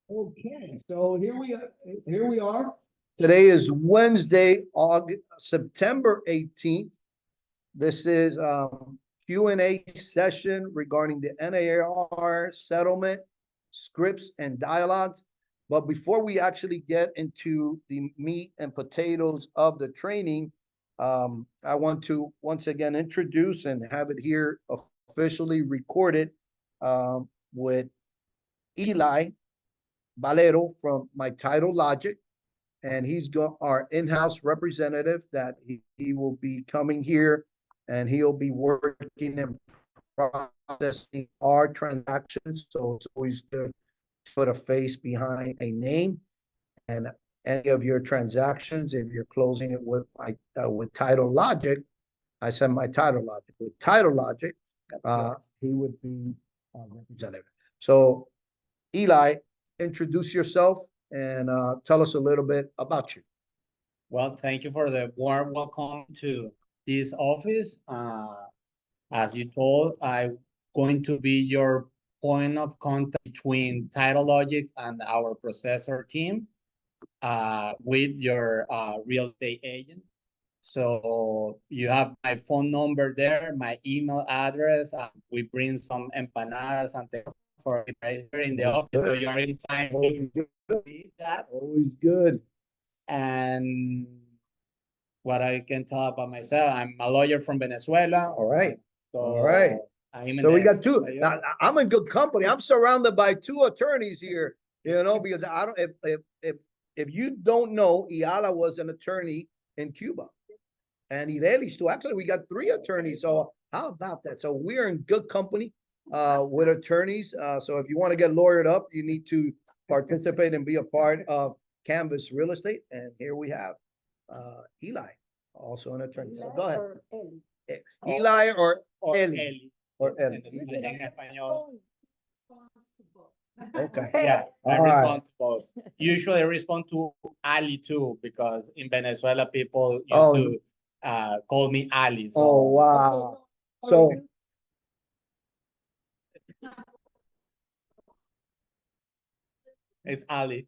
Okay, so here we are. Today is Wednesday, September 18th. This is Q&A session regarding the NAR settlement, scripts and dialogues. But before we actually get into the meat and potatoes of the training, I want to once again introduce and have it here officially recorded with Eli Valero from My Title Logic, and he's our in-house representative that he will be coming here, and he'll be working and processing our transactions. So it's always good to put a face behind a name, and any of your transactions, if you're closing it with with Title Logic, I said My Title Logic. With Title Logic, he would be our representative. So Eli, introduce yourself and tell us a little bit about you. Well, thank you for the warm welcome to this office. As you told, I'm going to be your point of contact between Title Logic and our processor team with your real estate agent. So you have my phone number there, my email address. We bring some empanadas and for right here in the office. So you're in time to see that. Always good. And what I can tell about myself, I'm a lawyer from Venezuela. All right. So All right. So we got two. Now, I'm in good company. I'm surrounded by two attorneys here, because I don't, if you don't know, Iala was an attorney in Cuba, and Irelis too. Actually, we got three attorneys. So how about that? So we're in good company with attorneys. So if you want to get lawyered up, you need to participate and be a part of Canvas Real Estate. And here we have Eli, also an attorney. So go ahead. Eli or Eli. Or Eli. En español. Okay. Yeah, I All respond right. to both. Usually I respond to Ali too, because in Venezuela people used to call me Ali. So. Oh, wow. So It's Ali.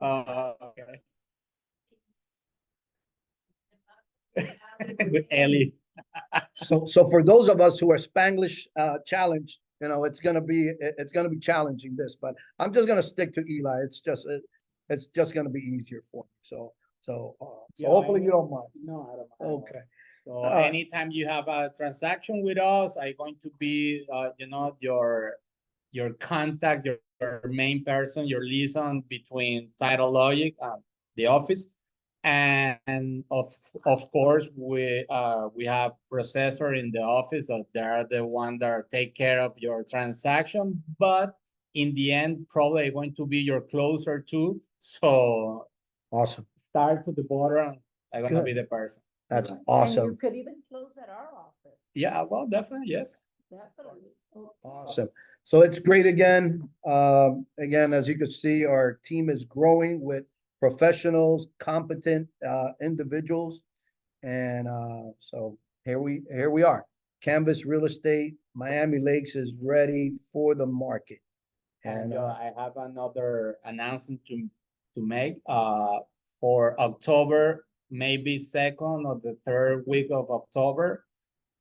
Okay. With Ellie. so for those of us who are Spanglish challenged, it's gonna be challenging this, but I'm just gonna stick to Eli. It's just gonna be easier for me. So hopefully you don't mind. No, I don't mind. Okay. So anytime you have a transaction with us, I'm going to be, your contact, your main person, your liaison between Title Logic and the office. And of course, we have processor in the office that they're the one that take care of your transaction. But in the end, probably going to be your closer too. So awesome. Start to the bottom. I'm gonna be the person. That's awesome. And you could even close at our office. Yeah, well, definitely, yes. Definitely. Awesome. So it's great again. Again, as you can see, our team is growing with professionals, competent individuals, and so here we are. Canvas Real Estate, Miami Lakes is ready for the market. And I have another announcement to make. For October, maybe second or the third week of October,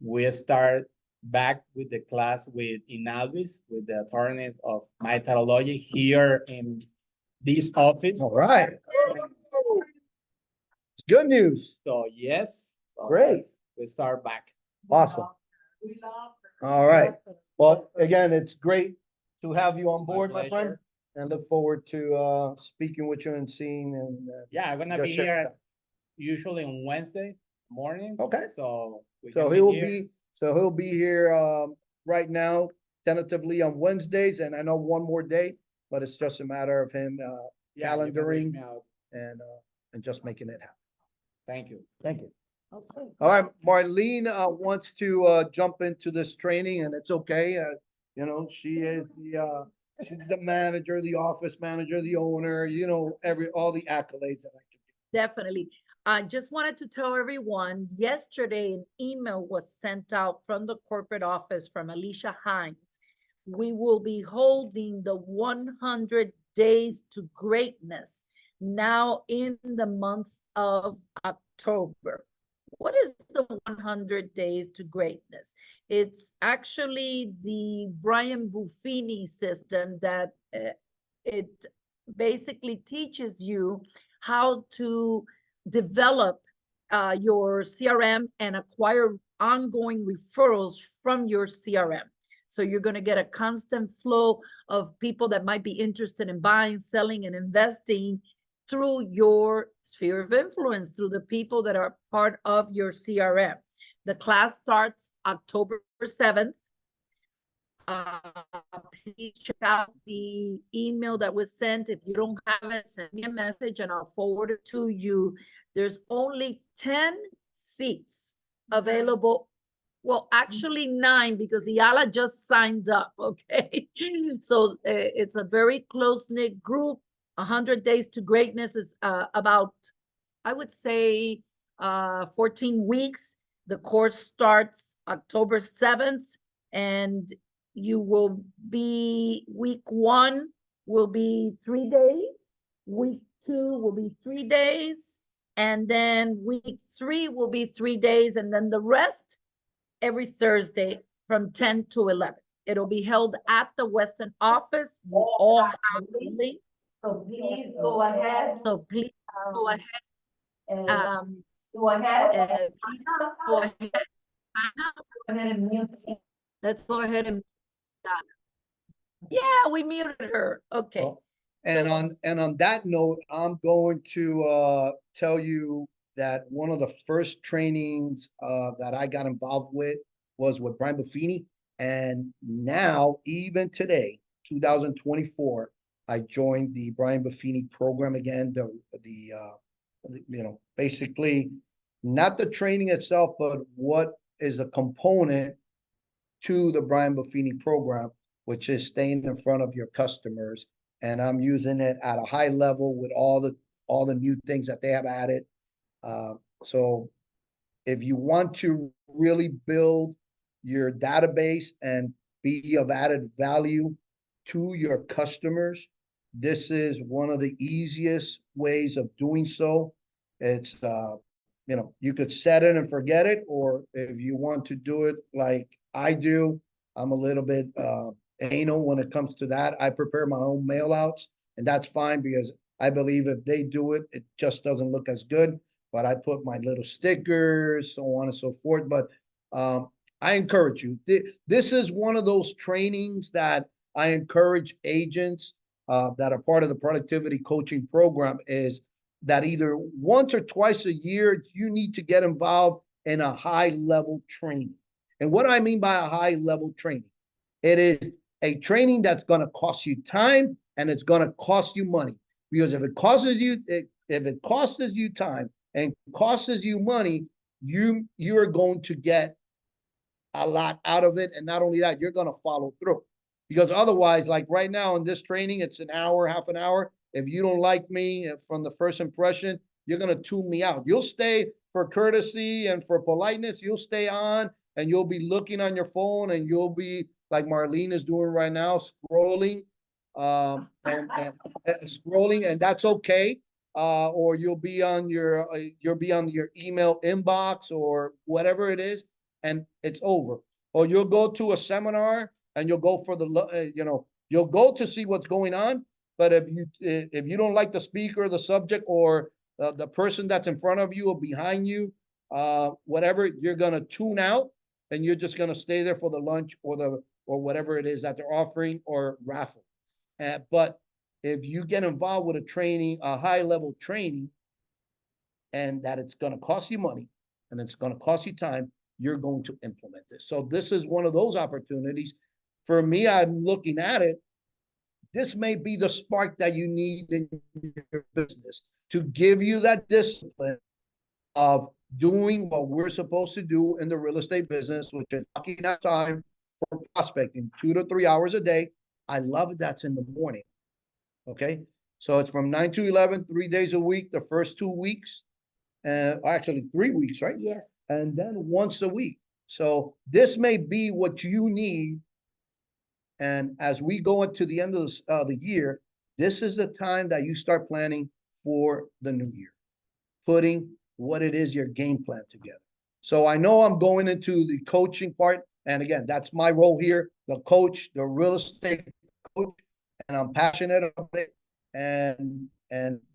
we start back with the class with Inalvis, with the attorney of My Title Logic here in this office. All right. It's good news. So yes. So great. We start back. Awesome. All right. Well, again, it's great to have you on board, my friend, and look forward to speaking with you and seeing. And yeah, I'm gonna be here usually on Wednesday morning. Okay. So he'll be here right now, tentatively on Wednesdays, and I know one more day, but it's just a matter of him calendaring and just making it happen. Thank you. Thank you. Okay. All right, Marlene wants to jump into this training, and it's okay. She is she's the manager, the office manager, the owner. All the accolades that I can do. Definitely. I just wanted to tell everyone, yesterday an email was sent out from the corporate office from Alicia Hines we will be holding the 100 Days to Greatness now in the month of October. What is the 100 Days to Greatness? It's actually the Brian Buffini system that it basically teaches you how to develop your CRM and acquire ongoing referrals from your CRM. So you're going to get a constant flow of people that might be interested in buying, selling, and investing through your sphere of influence, through the people that are part of your CRM. The class starts October 7th. Please check out the email that was sent. If you don't have it, send me a message and I'll forward it to you. There's only 10 seats available. Well, actually 9 because Iala just signed up, okay? So it's a very close-knit group. 100 Days to Greatness is about, I would say, 14 weeks. The course starts October 7th, and you will be, week 1 will be 3 days, week 2 will be 3 days, and then week 3 will be 3 days, and then the rest every Thursday from 10 to 11. It'll be held at the Western office. You all have a link. So please go ahead. So please go ahead. Go ahead. Please go ahead. Let's go ahead and. Yeah, we muted her. Okay. Oh, and on that note, I'm going to tell you that one of the first trainings that I got involved with was with Brian Buffini. And now, even today, 2024, I joined the Brian Buffini program again. Basically not the training itself, but what is a component to the Brian Buffini program, which is staying in front of your customers. And I'm using it at a high level with all the new things that they have added. So if you want to really build your database and be of added value to your customers, this is one of the easiest ways of doing so. It's, you could set it and forget it, or if you want to do it like I do, I'm a little bit anal when it comes to that. I prepare my own mail outs, and that's fine because I believe if they do it, it just doesn't look as good. But I put my little stickers, so on and so forth. But I encourage you. This is one of those trainings that I encourage agents that are part of the productivity coaching program, is that either once or twice a year, you need to get involved in a high level training. And what do I mean by a high level training? It is a training that's going to cost you time and it's going to cost you money. Because if it costs you time and costs you money, you're going to get a lot out of it. And not only that, you're going to follow through. Because otherwise, like right now in this training, it's an hour, half an hour. If you don't like me from the first impression, you're going to tune me out. You'll stay for courtesy and for politeness. You'll stay on and you'll be looking on your phone and you'll be like Marlene is doing right now, scrolling and scrolling, and that's okay. Or you'll be on your email inbox or whatever it is, and it's over. Or you'll go to a seminar and you'll go for you'll go to see what's going on. But if you don't like the speaker, the subject, or the person that's in front of you or behind you, whatever, you're gonna tune out and you're just gonna stay there for the lunch or whatever it is that they're offering or raffle. But if you get involved with a training, a high level training, and that it's gonna cost you money and it's gonna cost you time, you're going to implement this. So this is one of those opportunities. For me, I'm looking at it. This may be the spark that you need in your business to give you that discipline of doing what we're supposed to do in the real estate business, which is blocking out time for prospecting 2 to 3 hours a day. I love it. That's in the morning. Okay. So it's from 9 to 11, 3 days a week, the first 2 weeks, actually 3 weeks, right? Yes. And then once a week. So this may be what you need. And as we go into the end of the year, this is the time that you start planning for the new year, putting what it is your game plan together. So I know I'm going into the coaching part. And again, that's my role here, the coach, the real estate coach, and I'm passionate about it. And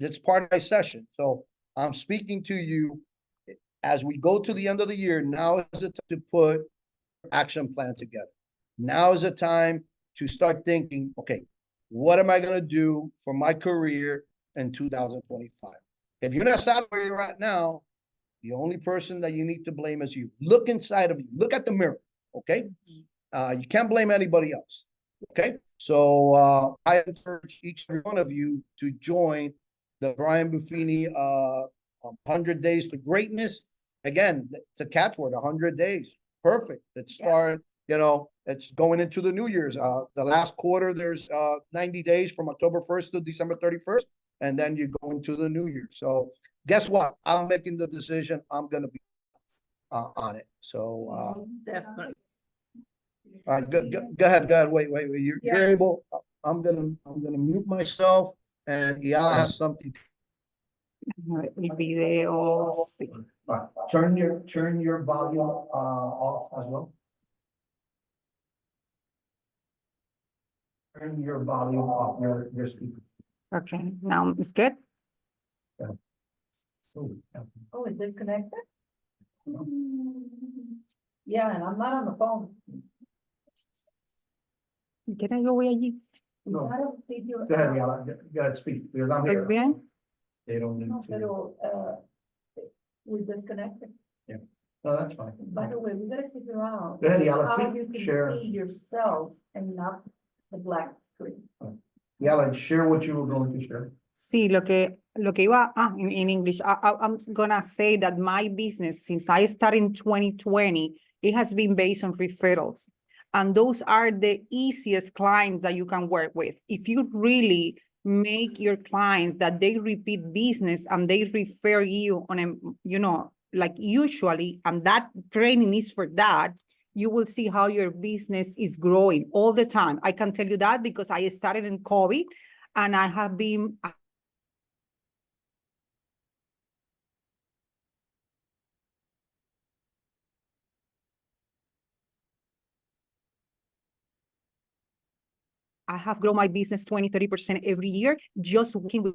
it's part of my session. So I'm speaking to you as we go to the end of the year. Now is the time to put action plan together. Now is the time to start thinking, okay, what am I going to do for my career in 2025? If you're not satisfied where you're at now, the only person that you need to blame is you. Look inside of you. Look at the mirror, okay? You can't blame anybody else, okay? So I encourage each and every one of you to join the Brian Buffini 100 Days to Greatness. Again, it's a catchword, 100 days. Perfect. Let's start, it's going into the New Year's. The last quarter, there's 90 days from October 1st to December 31st, and then you go into the New Year. So guess what? I'm making the decision. I'm going to be on it. So Definitely. all right, go ahead. Wait. You're able. I'm gonna mute myself, and Iala has something. El video, sí. Turn your volume off as well. Turn your volume off your speaker. Okay, now it's good. Oh, it's disconnected? Yeah, and I'm not on the phone. ¿Quieres yo voy allí? No. I don't think you're- Go ahead, Iala. Go ahead, speak. Because I'm ¿Estoy here. bien? They don't need No, to. pero, we're disconnected. No, that's fine. By the way, we gotta figure out Go ahead, Iala. how Speak. you can Share. see yourself and not the black screen. Iala, share what you were going to share. Sí, lo que iba, in English, I'm gonna say that my business, since I started in 2020, it has been based on referrals. And those are the easiest clients that you can work with. If you really make your clients that they repeat business and they refer you on a, like usually, and that training is for that, you will see how your business is growing all the time. I can tell you that because I started in COVID and I have been I have grown my business 20, 30% every year, just working with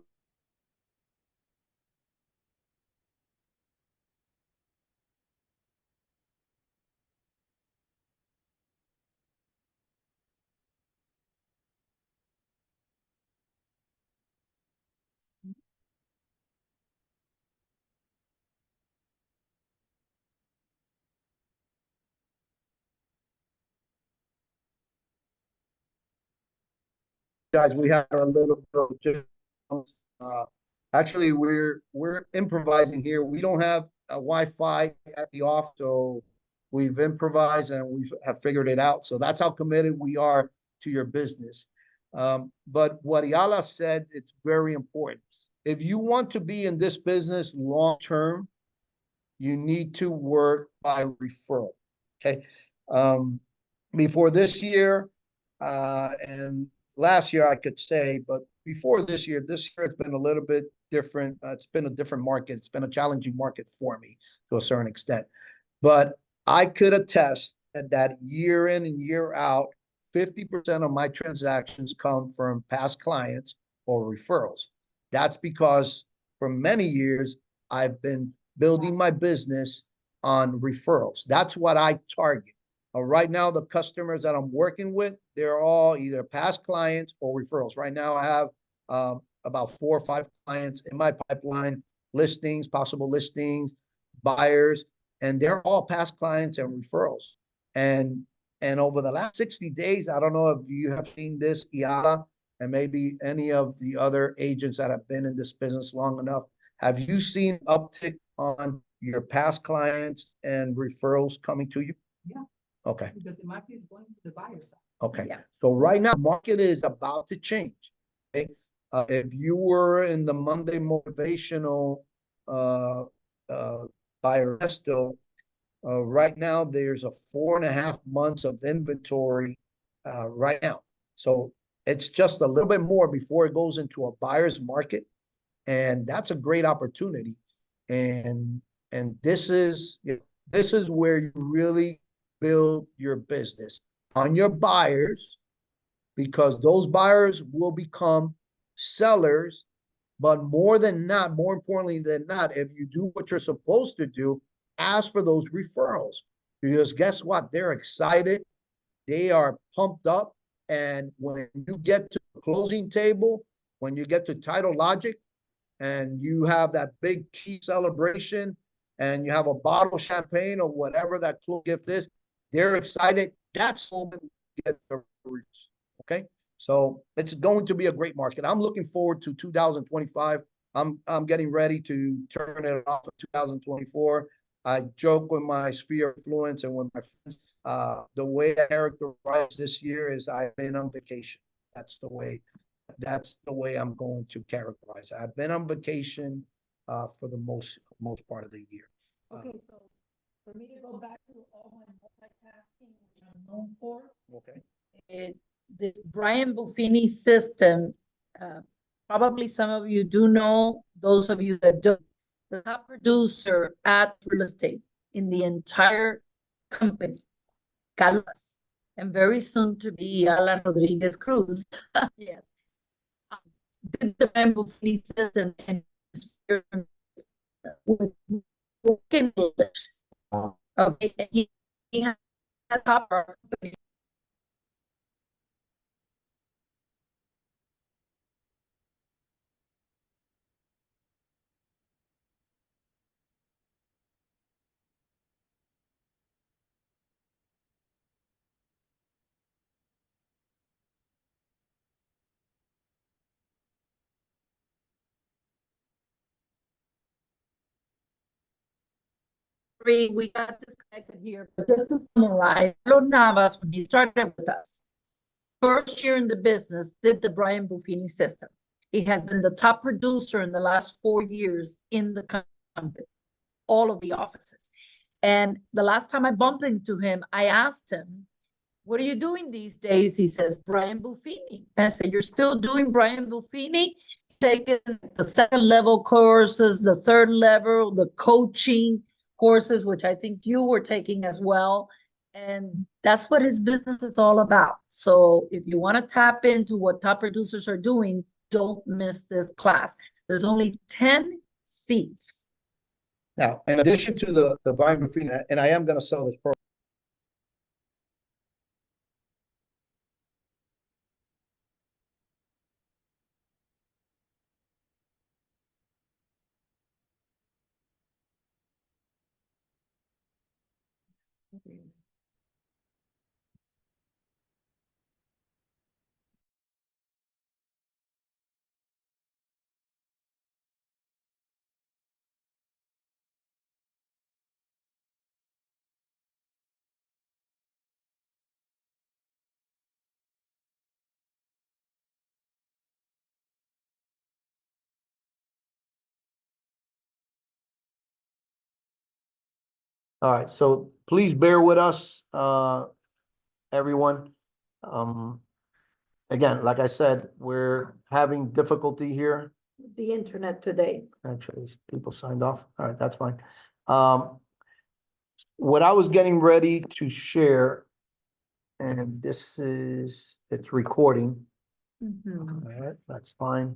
Guys, we have a little bit of actually we're improvising here. We don't have a Wi-Fi at the office, so we've improvised and we have figured it out. So that's how committed we are to your business. But what Iala said, it's very important. If you want to be in this business long term, you need to work by referral. Okay. Before this year, and last year I could say, but before this year it's been a little bit different. It's been a different market. It's been a challenging market for me to a certain extent. But I could attest that year in and year out, 50% of my transactions come from past clients or referrals. That's because for many years, I've been building my business on referrals. That's what I target. Right now, the customers that I'm working with, they're all either past clients or referrals. Right now, I have about 4 or 5 clients in my pipeline, listings, possible listings, buyers, and they're all past clients and referrals. And over the last 60 days, I don't know if you have seen this, Iala, and maybe any of the other agents that have been in this business long enough. Have you seen uptick on your past clients and referrals coming to you? Yeah. Okay. because the market is going to the buyer side. Okay. Yeah. So right now, market is about to change. Okay. If you were in the Monday motivational by Ernesto, right now there's a 4.5 months of inventory right now. So it's just a little bit more before it goes into a buyer's market. And that's a great opportunity. And this is, this is where you really build your business on your buyers, because those buyers will become sellers. But more than not, more importantly than not, if you do what you're supposed to do, ask for those referrals. Because guess what? They're excited. They are pumped up. And when you get to the closing table, when you get to title logic, and you have that big key celebration, and you have a bottle of champagne or whatever that cool gift is, they're excited. That's the moment you get the reach. Okay. So it's going to be a great market. I'm looking forward to 2025. I'm getting ready to turn it off in 2024. I joke with my sphere of influence and with my friends. The way I characterize this year is I've been on vacation. That's the way I'm going to characterize it. I've been on vacation for the most part of the year. Okay, so for me to go back to all my multitasking, which I'm known for, Okay. the Brian Buffini system, probably some of you do know, those of you that don't, the top producer at real estate in the entire company, Calvas, and very soon to be Alan Rodriguez Cruz. Yes. Did the Brian Buffini system and with broken English. Okay, and he has a top company. We got disconnected here, but just to summarize, Carlos Navas, when he started with us, first year in the business, did the Brian Buffini system. He has been the top producer in the last 4 years in the company, all of the offices. And the last time I bumped into him, I asked him, what are you doing these days? He says, Brian Buffini. I said, you're still doing Brian Buffini? Taking the second level courses, the third level, the coaching courses, which I think you were taking as well. And that's what his business is all about. So if you want to tap into what top producers are doing, don't miss this class. There's only 10 seats. Now, in addition to the Brian Buffini, and I am going to sell this program. All right, so please bear with us, everyone. Again, like I said, we're having difficulty here. The internet today. Actually, people signed off. All right, that's fine. What I was getting ready to share, and this is, it's recording. Mhm. All right, that's fine.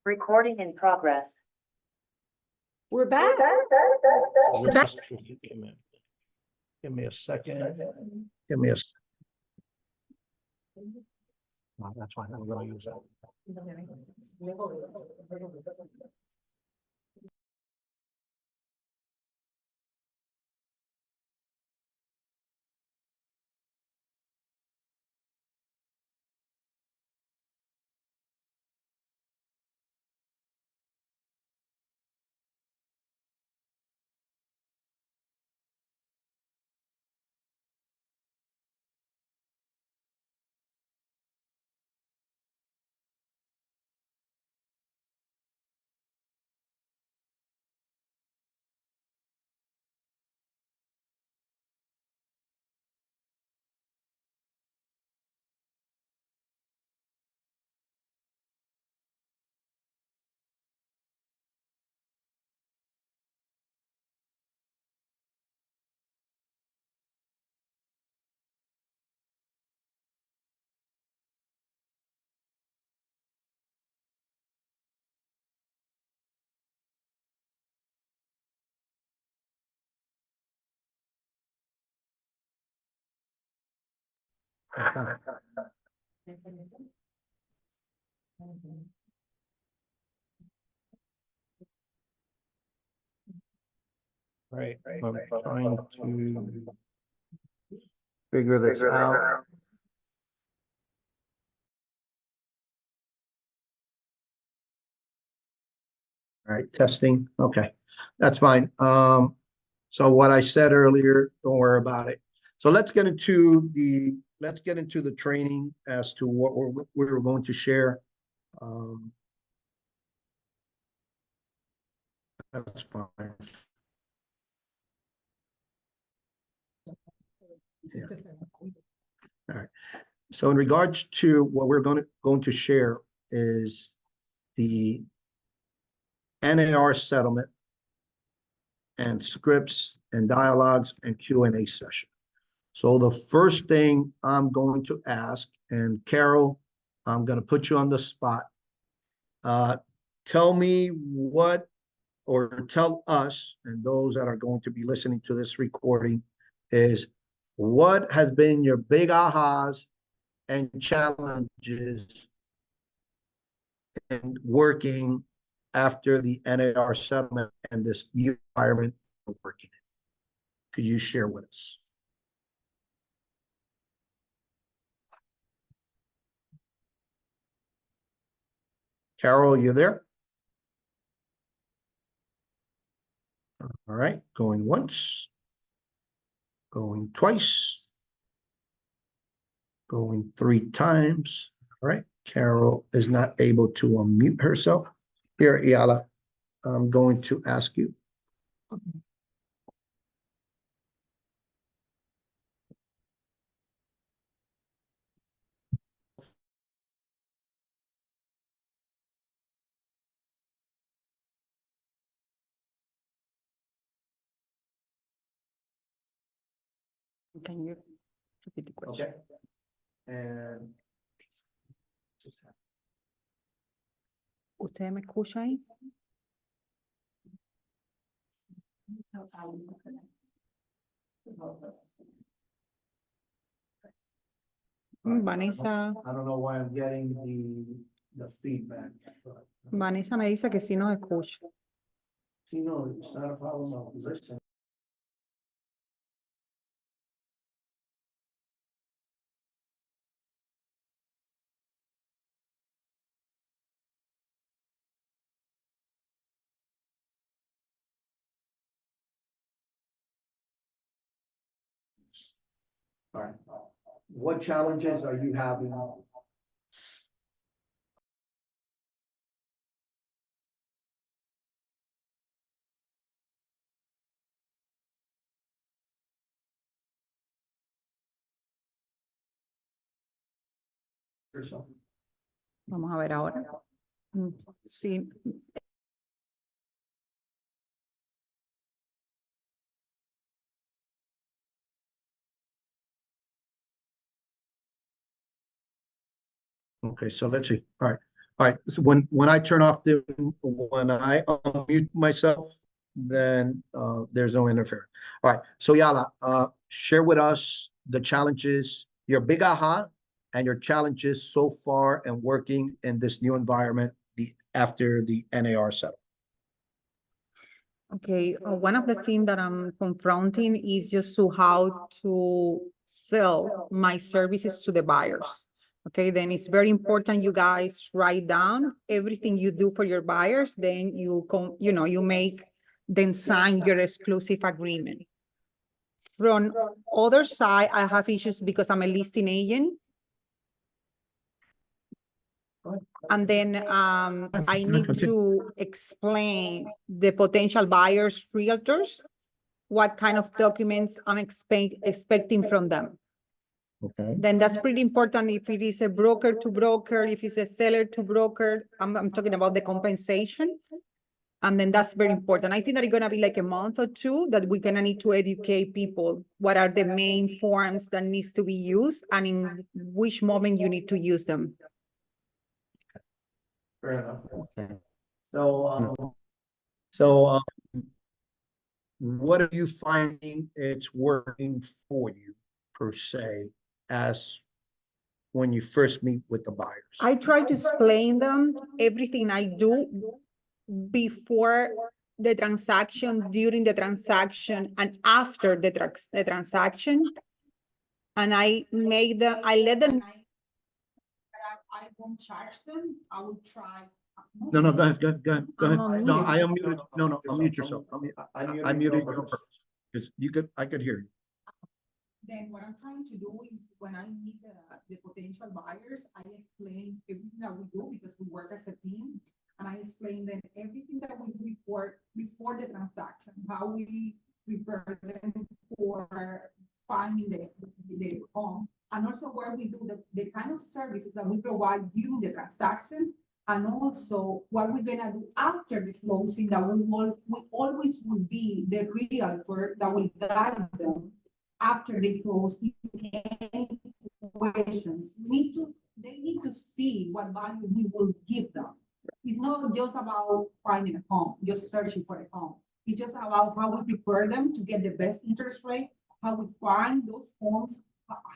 Recording in progress. We're back. So this is tricky. Give me a second. Give me a. No, that's fine. I'm gonna use that. Right, I'm trying to figure this out. All right, testing, okay, that's fine. So what I said earlier, don't worry about it. So let's get into the training as to what we're going to share. That's fine. Yeah. All right. So in regards to what we're going to share is the NAR settlement and scripts and dialogues and Q&A session. So the first thing I'm going to ask, and Carol, I'm going to put you on the spot. Tell me what, or tell us, and those that are going to be listening to this recording, is what has been your big ahas and challenges in working after the NAR settlement and this new environment of working in? Could you share with us? Carol, you there? All right, going once, going twice, going 3 times. All right, Carol is not able to unmute herself. Here, Iala, I'm going to ask you. Can you repeat the question? And ¿Usted me escucha ahí? Vanessa, I don't know why I'm getting the feedback. Vanessa me dice que sí nos escucha. See, no, it's not a problem of listening. All right. What challenges are you having? Yourself. Vamos a ver ahora. Sí, Okay, so let's see. All right. All right. So when I turn off when I unmute myself, then there's no interference. All right. So Yala, share with us the challenges, your big aha and your challenges so far and working in this new environment after the NAR settlement. okay. One of the things that I'm confronting is just to how to sell my services to the buyers. Okay, then it's very important you guys write down everything you do for your buyers, then you make them sign your exclusive agreement. From other side, I have issues because I'm a listing agent. And then I need to explain the potential buyers, realtors, what kind of documents I'm expecting from them. Okay. Then that's pretty important if it is a broker to broker, if it's a seller to broker, I'm talking about the compensation. And then that's very important. I think that it's gonna be like a month or two that we're gonna need to educate people. What are the main forms that needs to be used and in which moment you need to use them. Fair enough. Okay. So, what are you finding it's working for you per se as when you first meet with the buyers? I try to explain them everything I do before the transaction, during the transaction, and after the transaction. And I let them. I won't charge them. I will try. No, go ahead. I'm No, unmuted. I unmuted. No, unmute yourself. I muted you on purpose. Because I could hear you. Then what I'm trying to do is when I meet the potential buyers, I explain everything that we do because we work as a team. And I explain them everything that we report before the transaction, how we prepare them for finding the home. And also where we do the kind of services that we provide during the transaction. And also what we're gonna do after the closing, that we always will be the realtor that will guide them after they close. Any questions, they need to see what value we will give them. It's not just about finding a home, just searching for a home. It's just about how we prepare them to get the best interest rate, how we find those homes,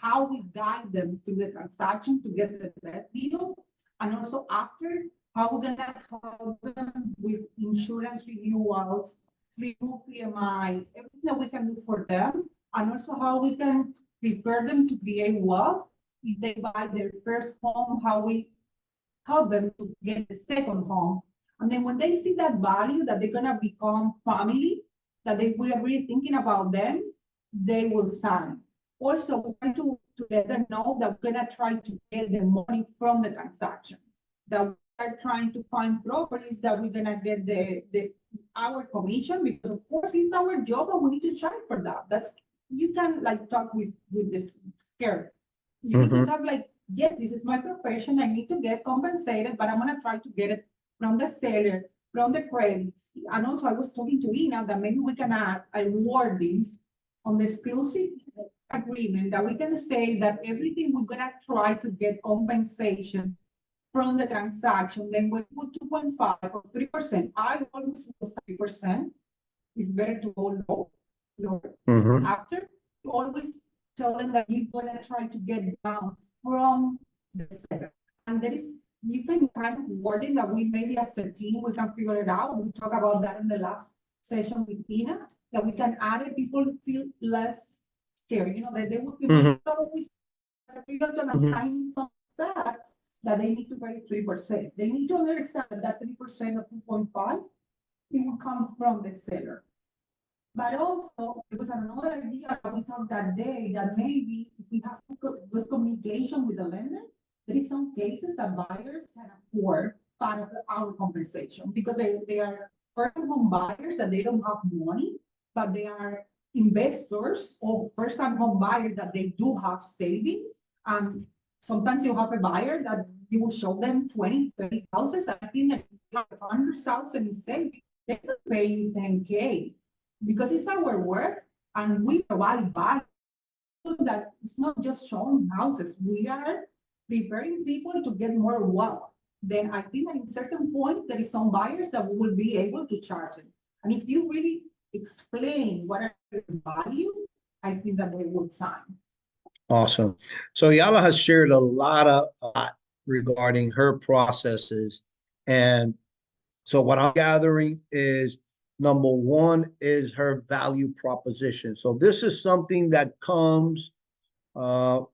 how we guide them through the transaction to get the best deal. And also after, how we're gonna help them with insurance renewals, remove PMI, everything that we can do for them. And also how we can prepare them to create wealth if they buy their first home, how we help them to get the second home. And then when they see that value, that they're gonna become family, that we are really thinking about them, they will sign. Also, we want to let them know that we're gonna try to get the money from the transaction. That we are trying to find properties that we're gonna get our commission, because of course it's our job and we need to charge for that. You can like talk with this scared. You need to have like, yes, this is my profession, I need to get compensated, but I'm gonna try to get it from the seller, from the credits. And also I was talking to Ina that maybe we can add a wording on the exclusive agreement that we can say that everything we're gonna try to get compensation from the transaction. Then we put 2.5 or 3%. I always was 3%. It's better to go low. After, you always tell them that you're gonna try to get down from the seller. And there is, you can kind of wording that we maybe as a team, we can figure it out. We talked about that in the last session with Tina, that we can add it, people feel less scared, that they would feel as a realtor and signing some stats that they need to pay 3%. They need to understand that 3% of 2.5, it will come from the seller. But also, it was another idea that we talked that day, that maybe if we have good communication with the lender, there is some cases that buyers can afford part of our compensation because they are first-home buyers that they don't have money, but they are investors or first-time home buyers that they do have savings. And sometimes you have a buyer that you will show them 20, 30 houses. I think that you have 100,000 in savings, they will pay you 10K. Because it's our work and we provide value, that it's not just showing houses. We are preparing people to get more wealth. Then I think that in certain point, there is some buyers that we will be able to charge it. And if you really explain what are the value, I think that they would sign. Awesome. So Yala has shared a lot regarding her processes. And so what I'm gathering is, number one is her value proposition. So this is something that comes for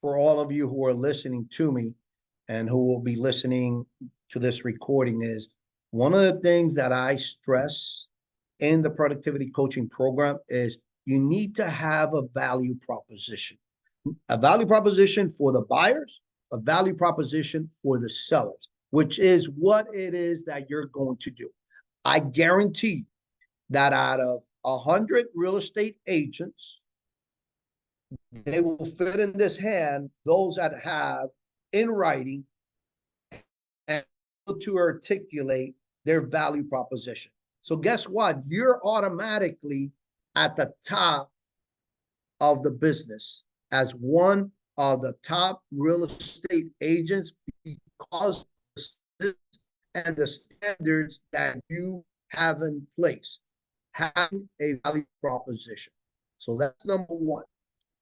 all of you who are listening to me and who will be listening to this recording is, one of the things that I stress in the productivity coaching program is you need to have a value proposition. A value proposition for the buyers, a value proposition for the sellers, which is what it is that you're going to do. I guarantee you that out of 100 real estate agents, they will fit in this hand those that have in writing and to articulate their value proposition. So guess what? You're automatically at the top of the business as one of the top real estate agents because and the standards that you have in place, having a value proposition. So that's number one.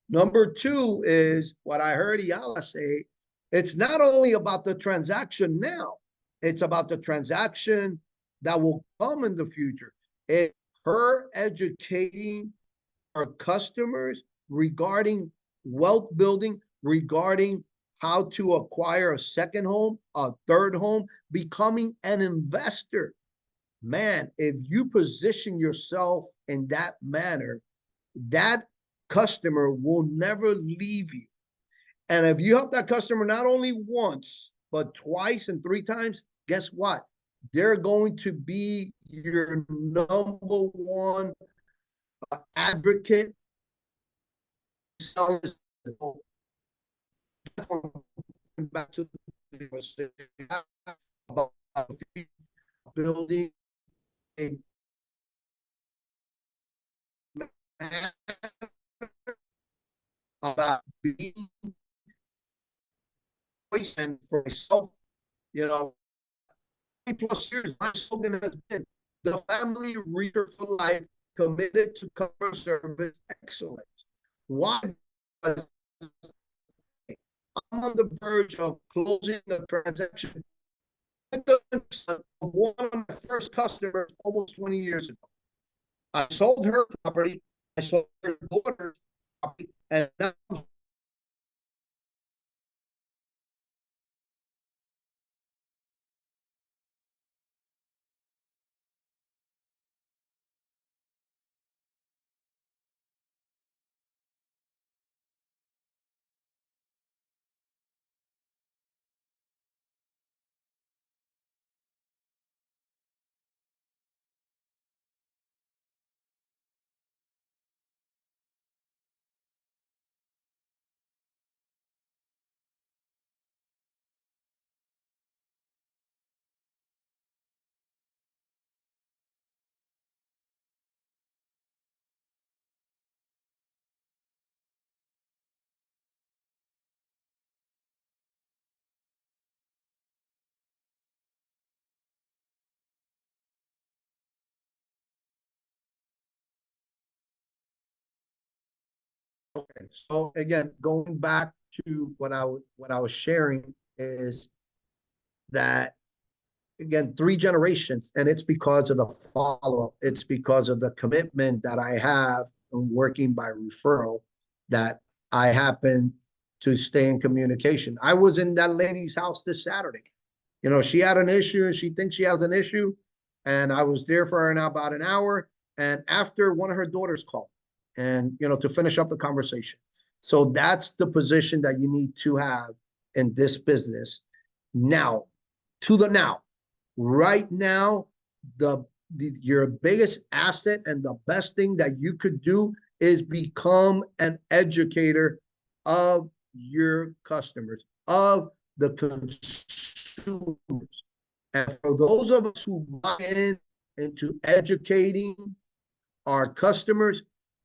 Number two is what I heard Iala say. It's not only about the transaction now, it's about the transaction that will come in the future. It's her educating our customers regarding wealth building, regarding how to acquire a second home, a third home, becoming an investor. Man, if you position yourself in that manner, that customer will never leave you. And if you help that customer not only once, but twice and three times, guess what? They're going to be your number one advocate. Back to the about building a about being and for myself, you know, 20+ years, my slogan has been the family reader for life, committed to customer service excellence. Why? Because I'm on the verge of closing a transaction of one of my first customers almost 20 years ago. I sold her property, I sold her daughter's property, and now okay. So again, going back to what I was sharing is that again, 3 generations, and it's because of the follow-up. It's because of the commitment that I have in working by referral that I happen to stay in communication. I was in that lady's house this Saturday. You know, she had an issue and she thinks she has an issue. And I was there for her in about an hour. And after, one of her daughters called and, you know, to finish up the conversation. So that's the position that you need to have in this business now, to the now. Right now, your biggest asset and the best thing that you could do is become an educator of your customers, of the consumers. And for those of us who buy into educating our customers,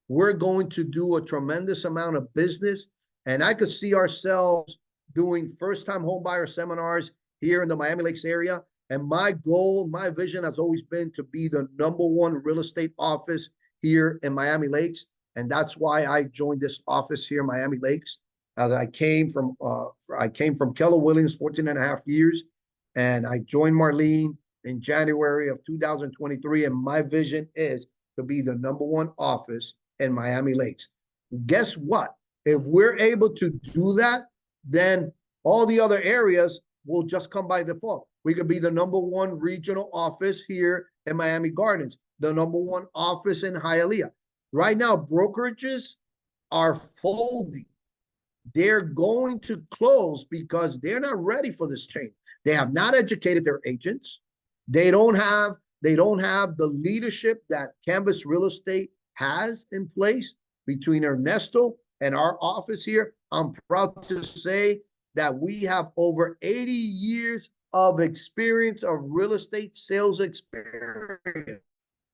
we're going to do a tremendous amount of business. And I could see ourselves doing first-time homebuyer seminars here in the Miami Lakes area. And my goal, my vision has always been to be the #1 real estate office here in Miami Lakes. And that's why I joined this office here in Miami Lakes. As I came from Keller Williams 14 and a half years. And I joined Marlene in January of 2023. And my vision is to be the #1 office in Miami Lakes. Guess what? If we're able to do that, then all the other areas will just come by default. We could be the #1 regional office here in Miami Gardens, the #1 office in Hialeah. Right now, brokerages are folding. They're going to close because they're not ready for this change. They have not educated their agents. They don't have the leadership that Canvas Real Estate has in place between Ernesto and our office here. I'm proud to say that we have over 80 years of experience of real estate sales experience.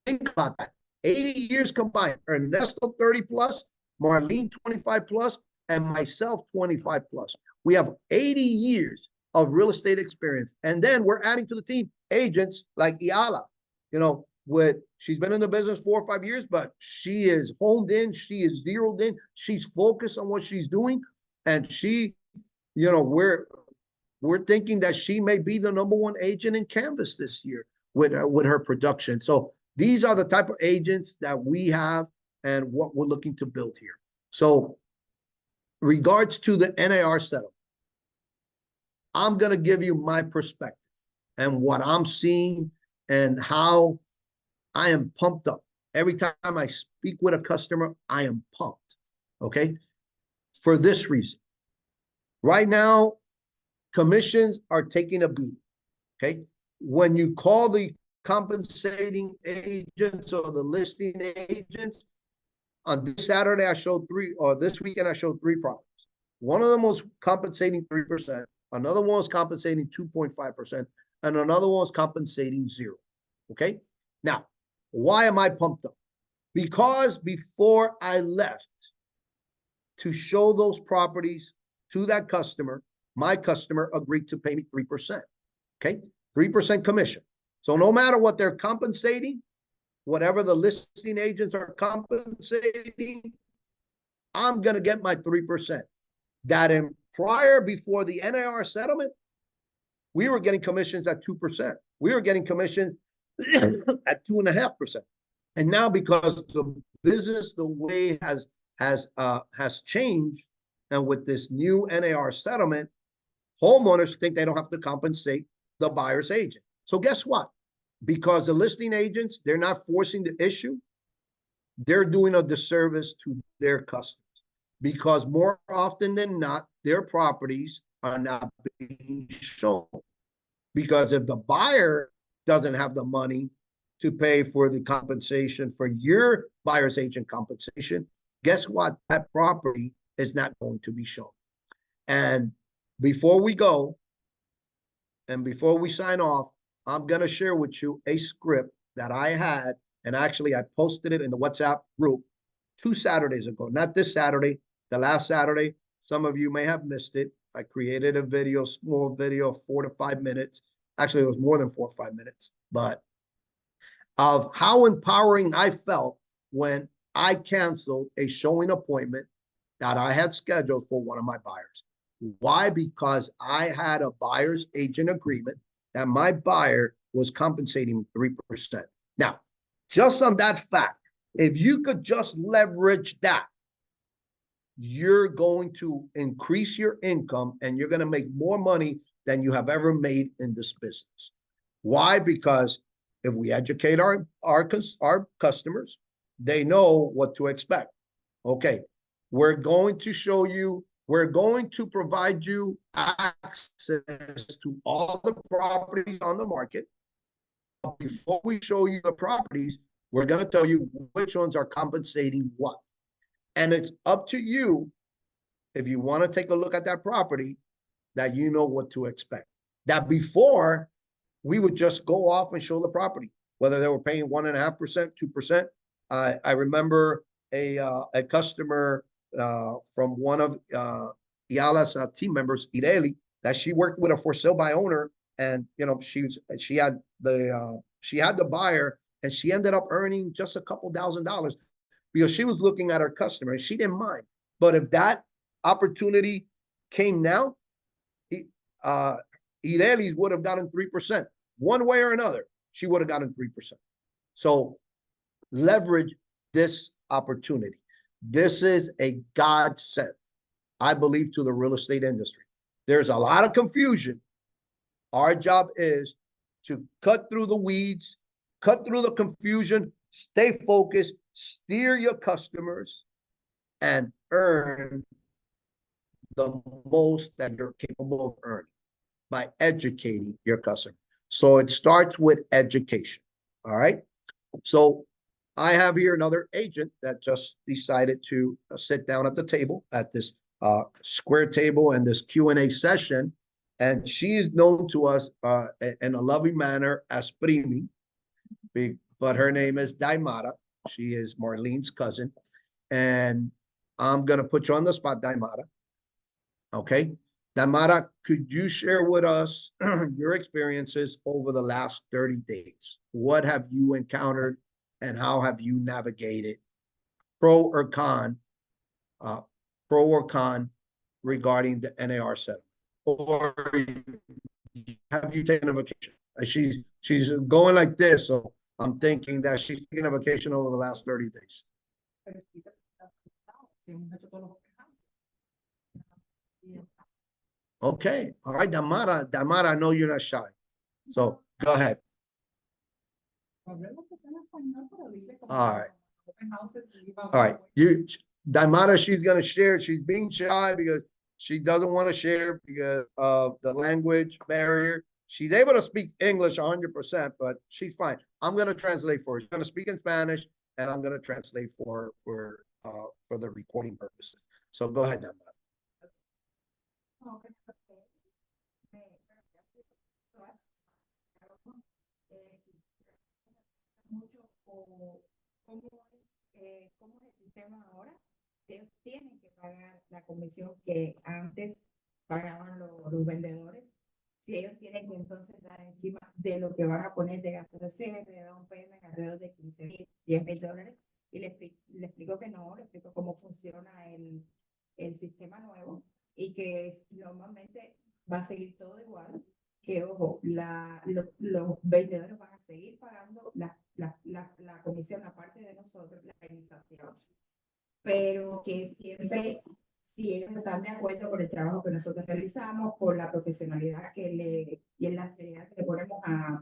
Think about that. 80 years combined. Ernesto 30+, Marlene 25+, and myself 25+. We have 80 years of real estate experience. And then we're adding to the team agents like Iala. You know, she's been in the business 4 or 5 years, but she is honed in, she is zeroed in, she's focused on what she's doing. And she, we're thinking that she may be the #1 agent in Canvas this year with her production. So these are the type of agents that we have and what we're looking to build here. So regards to the NAR setup, I'm going to give you my perspective and what I'm seeing and how I am pumped up. Every time I speak with a customer, I am pumped, okay? For this reason. Right now, commissions are taking a beat, okay? When you call the compensating agents or the listing agents, on this Saturday, I showed 3, or this weekend, I showed 3 properties. One of them was compensating 3%, another one was compensating 2.5%, and another one was compensating 0, okay? Now, why am I pumped up? Because before I left to show those properties to that customer, my customer agreed to pay me 3%, okay? 3% commission. So no matter what they're compensating, whatever the listing agents are compensating, I'm going to get my 3%. That in prior, before the NAR settlement, we were getting commissions at 2%. We were getting commission at 2.5%. And now, because the business, the way has changed, and with this new NAR settlement, homeowners think they don't have to compensate the buyer's agent. So guess what? Because the listing agents, they're not forcing the issue, they're doing a disservice to their customers. Because more often than not, their properties are not being shown. Because if the buyer doesn't have the money to pay for the compensation for your buyer's agent compensation, guess what? That property is not going to be shown. And before we go, and before we sign off, I'm going to share with you a script that I had, and actually I posted it in the WhatsApp group 2 Saturdays ago. Not this Saturday, the last Saturday. Some of you may have missed it. I created a video, small video of 4 to 5 minutes. Actually, it was more than 4 or 5 minutes, but of how empowering I felt when I canceled a showing appointment that I had scheduled for one of my buyers. Why? Because I had a buyer's agent agreement that my buyer was compensating 3%. Now, just on that fact, if you could just leverage that, you're going to increase your income and you're going to make more money than you have ever made in this business. Why? Because if we educate our customers, they know what to expect. Okay, we're going to show you, we're going to provide you access to all the properties on the market. Before we show you the properties, we're going to tell you which ones are compensating what. And it's up to you, if you want to take a look at that property, that you know what to expect. That before, we would just go off and show the property, whether they were paying 1.5%, 2%. I remember a customer from one of Yala's team members, Ireli, that she worked with a for sale by owner, and she had the buyer, and she ended up earning just a couple $1,000 because she was looking at her customer and she didn't mind. But if that opportunity came now, Ireli's would have gotten 3%. One way or another, she would have gotten 3%. So leverage this opportunity. This is a godsend, I believe, to the real estate industry. There's a lot of confusion. Our job is to cut through the weeds, cut through the confusion, stay focused, steer your customers, and earn the most that you're capable of earning by educating your customer. So it starts with education. All right. So I have here another agent that just decided to sit down at the table, at this square table and this Q&A session. And she is known to us in a loving manner as Primi, but her name is Daimara. She is Marlene's cousin. And I'm going to put you on the spot, Daimara. Okay. Damara, could you share with us your experiences over the last 30 days? What have you encountered and how have you navigated, pro or con, uh, pro or con regarding the NAR settlement? Or have you taken a vacation? She's going like this, so I'm thinking that she's taking a vacation over the last 30 days. Okay, all right, Damara, I know you're not shy, so go ahead. All right. All right, Damara, she's gonna share. She's being shy because she doesn't want to share because of the language barrier. She's able to speak English 100%, but she's fine. I'm gonna translate for her. She's gonna speak in Spanish, and I'm gonna translate for the recording purposes. So go ahead, Damara. ¿Cómo es el sistema ahora? Ellos tienen que pagar la comisión que antes pagaban los vendedores. Si ellos tienen que entonces dar encima de lo que van a poner de gasto de cierre, de un payment alrededor de 15,000, 10,000 dólares, y le explico que no, le explico cómo funciona el sistema nuevo y que normalmente va a seguir todo igual, que ojo, los vendedores van a seguir pagando la comisión, la parte de nosotros, la organización, pero que siempre, si ellos están de acuerdo con el trabajo que nosotros realizamos, por la profesionalidad y en la seriedad que le ponemos a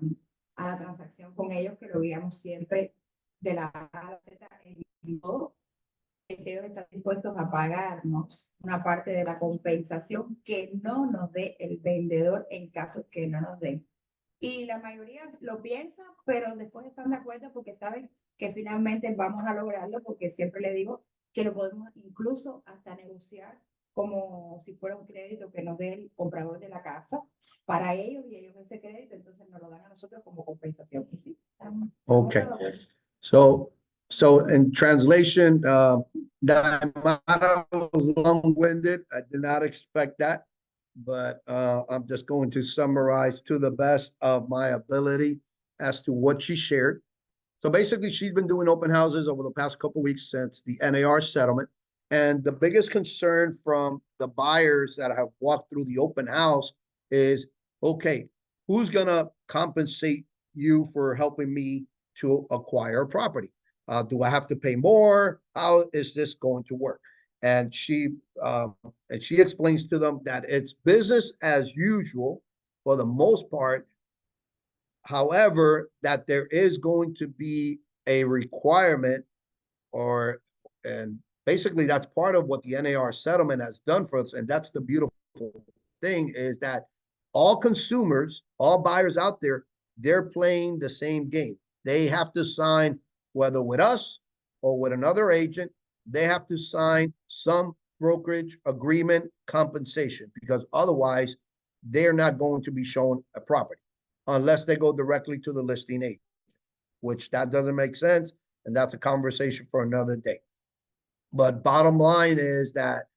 la transacción con ellos, que lo guiamos siempre de la A a la Z en todo, si ellos están dispuestos a pagarnos una parte de la compensación que no nos dé el vendedor en caso que no nos den. Y la mayoría lo piensa, pero después están de acuerdo porque saben que finalmente vamos a lograrlo, porque siempre le digo que lo podemos incluso hasta negociar como si fuera un crédito que nos dé el comprador de la casa para ellos, y ellos ese crédito entonces nos lo dan a nosotros como compensación. Y sí, Okay. So in translation, Damara was long-winded. I did not expect that, but I'm just going to summarize to the best of my ability as to what she shared. So basically, she's been doing open houses over the past couple of weeks since the NAR settlement. And the biggest concern from the buyers that have walked through the open house is, okay, who's gonna compensate you for helping me to acquire a property? Do I have to pay more? How is this going to work? And she explains to them that it's business as usual for the most part. However, that there is going to be a requirement, and basically that's part of what the NAR settlement has done for us. And that's the beautiful thing, is that all consumers, all buyers out there, they're playing the same game. They have to sign, whether with us or with another agent, they have to sign some brokerage agreement compensation, because otherwise they're not going to be shown a property unless they go directly to the listing agent, which that doesn't make sense. And that's a conversation for another day. But bottom line is that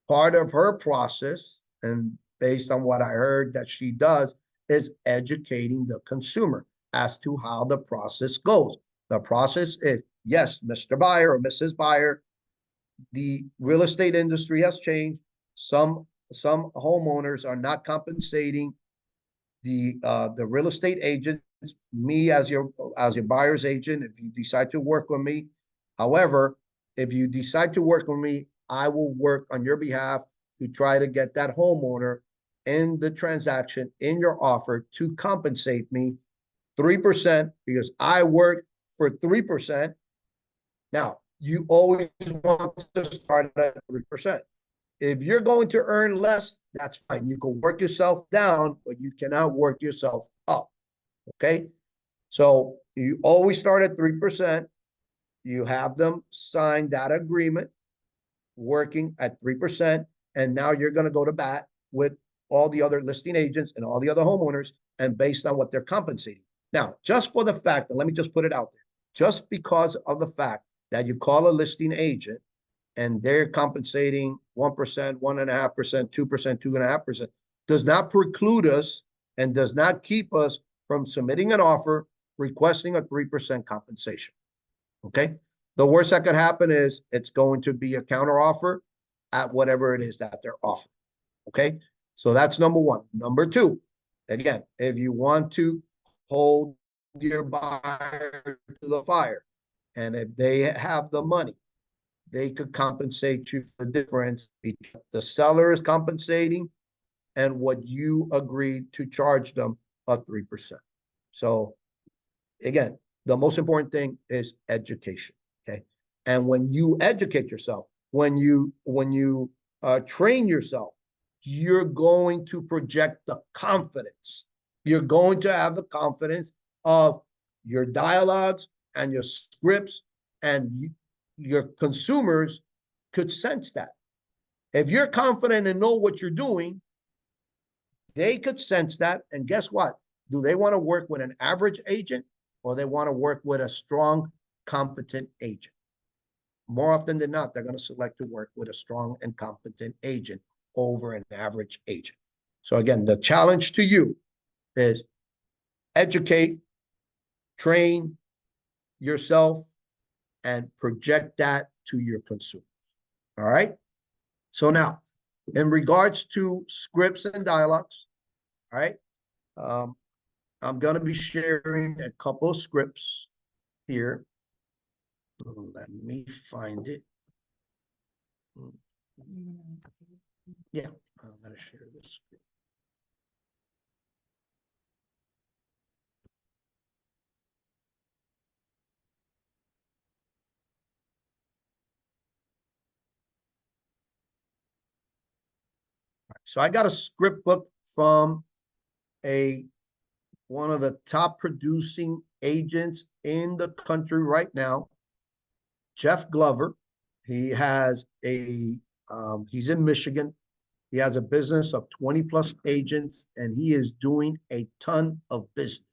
part of her process, and based on what I heard that she does, is educating the consumer as to how the process goes. The process is, yes, Mr. Buyer or Mrs. Buyer, the real estate industry has changed. Some homeowners are not compensating the real estate agents, me as your buyer's agent, if you decide to work with me. However, if you decide to work with me, I will work on your behalf to try to get that homeowner in the transaction, in your offer, to compensate me 3%, because I work for 3%. Now, you always want to start at 3%. If you're going to earn less, that's fine. You can work yourself down, but you cannot work yourself up. Okay? So you always start at 3%. You have them sign that agreement, working at 3%. And now you're going to go to bat with all the other listing agents and all the other homeowners, and based on what they're compensating. Now, just for the fact, and let me just put it out there, just because of the fact that you call a listing agent and they're compensating 1%, 1.5%, 2%, 2.5%, does not preclude us and does not keep us from submitting an offer requesting a 3% compensation. Okay? The worst that could happen is it's going to be a counter offer at whatever it is that they're offering. Okay? So that's number one. Number two, again, if you want to hold your buyer to the fire, and if they have the money, they could compensate you for the difference between the seller is compensating and what you agreed to charge them of 3%. So again, the most important thing is education. Okay. And when you educate yourself, when you train yourself, you're going to project the confidence. You're going to have the confidence of your dialogues and your scripts, and your consumers could sense that. If you're confident and know what you're doing, they could sense that. And guess what? Do they want to work with an average agent, or they want to work with a strong, competent agent? More often than not, they're going to select to work with a strong and competent agent over an average agent. So again, the challenge to you is educate, train yourself, and project that to your consumers. All right. So now, in regards to scripts and dialogues, all right, I'm going to be sharing a couple of scripts here. Let me find it. Yeah, I'm going to share this script. So I got a script book from one of the top producing agents in the country right now, Jeff Glover. He has he's in Michigan. He has a business of 20 plus agents, and he is doing a ton of business.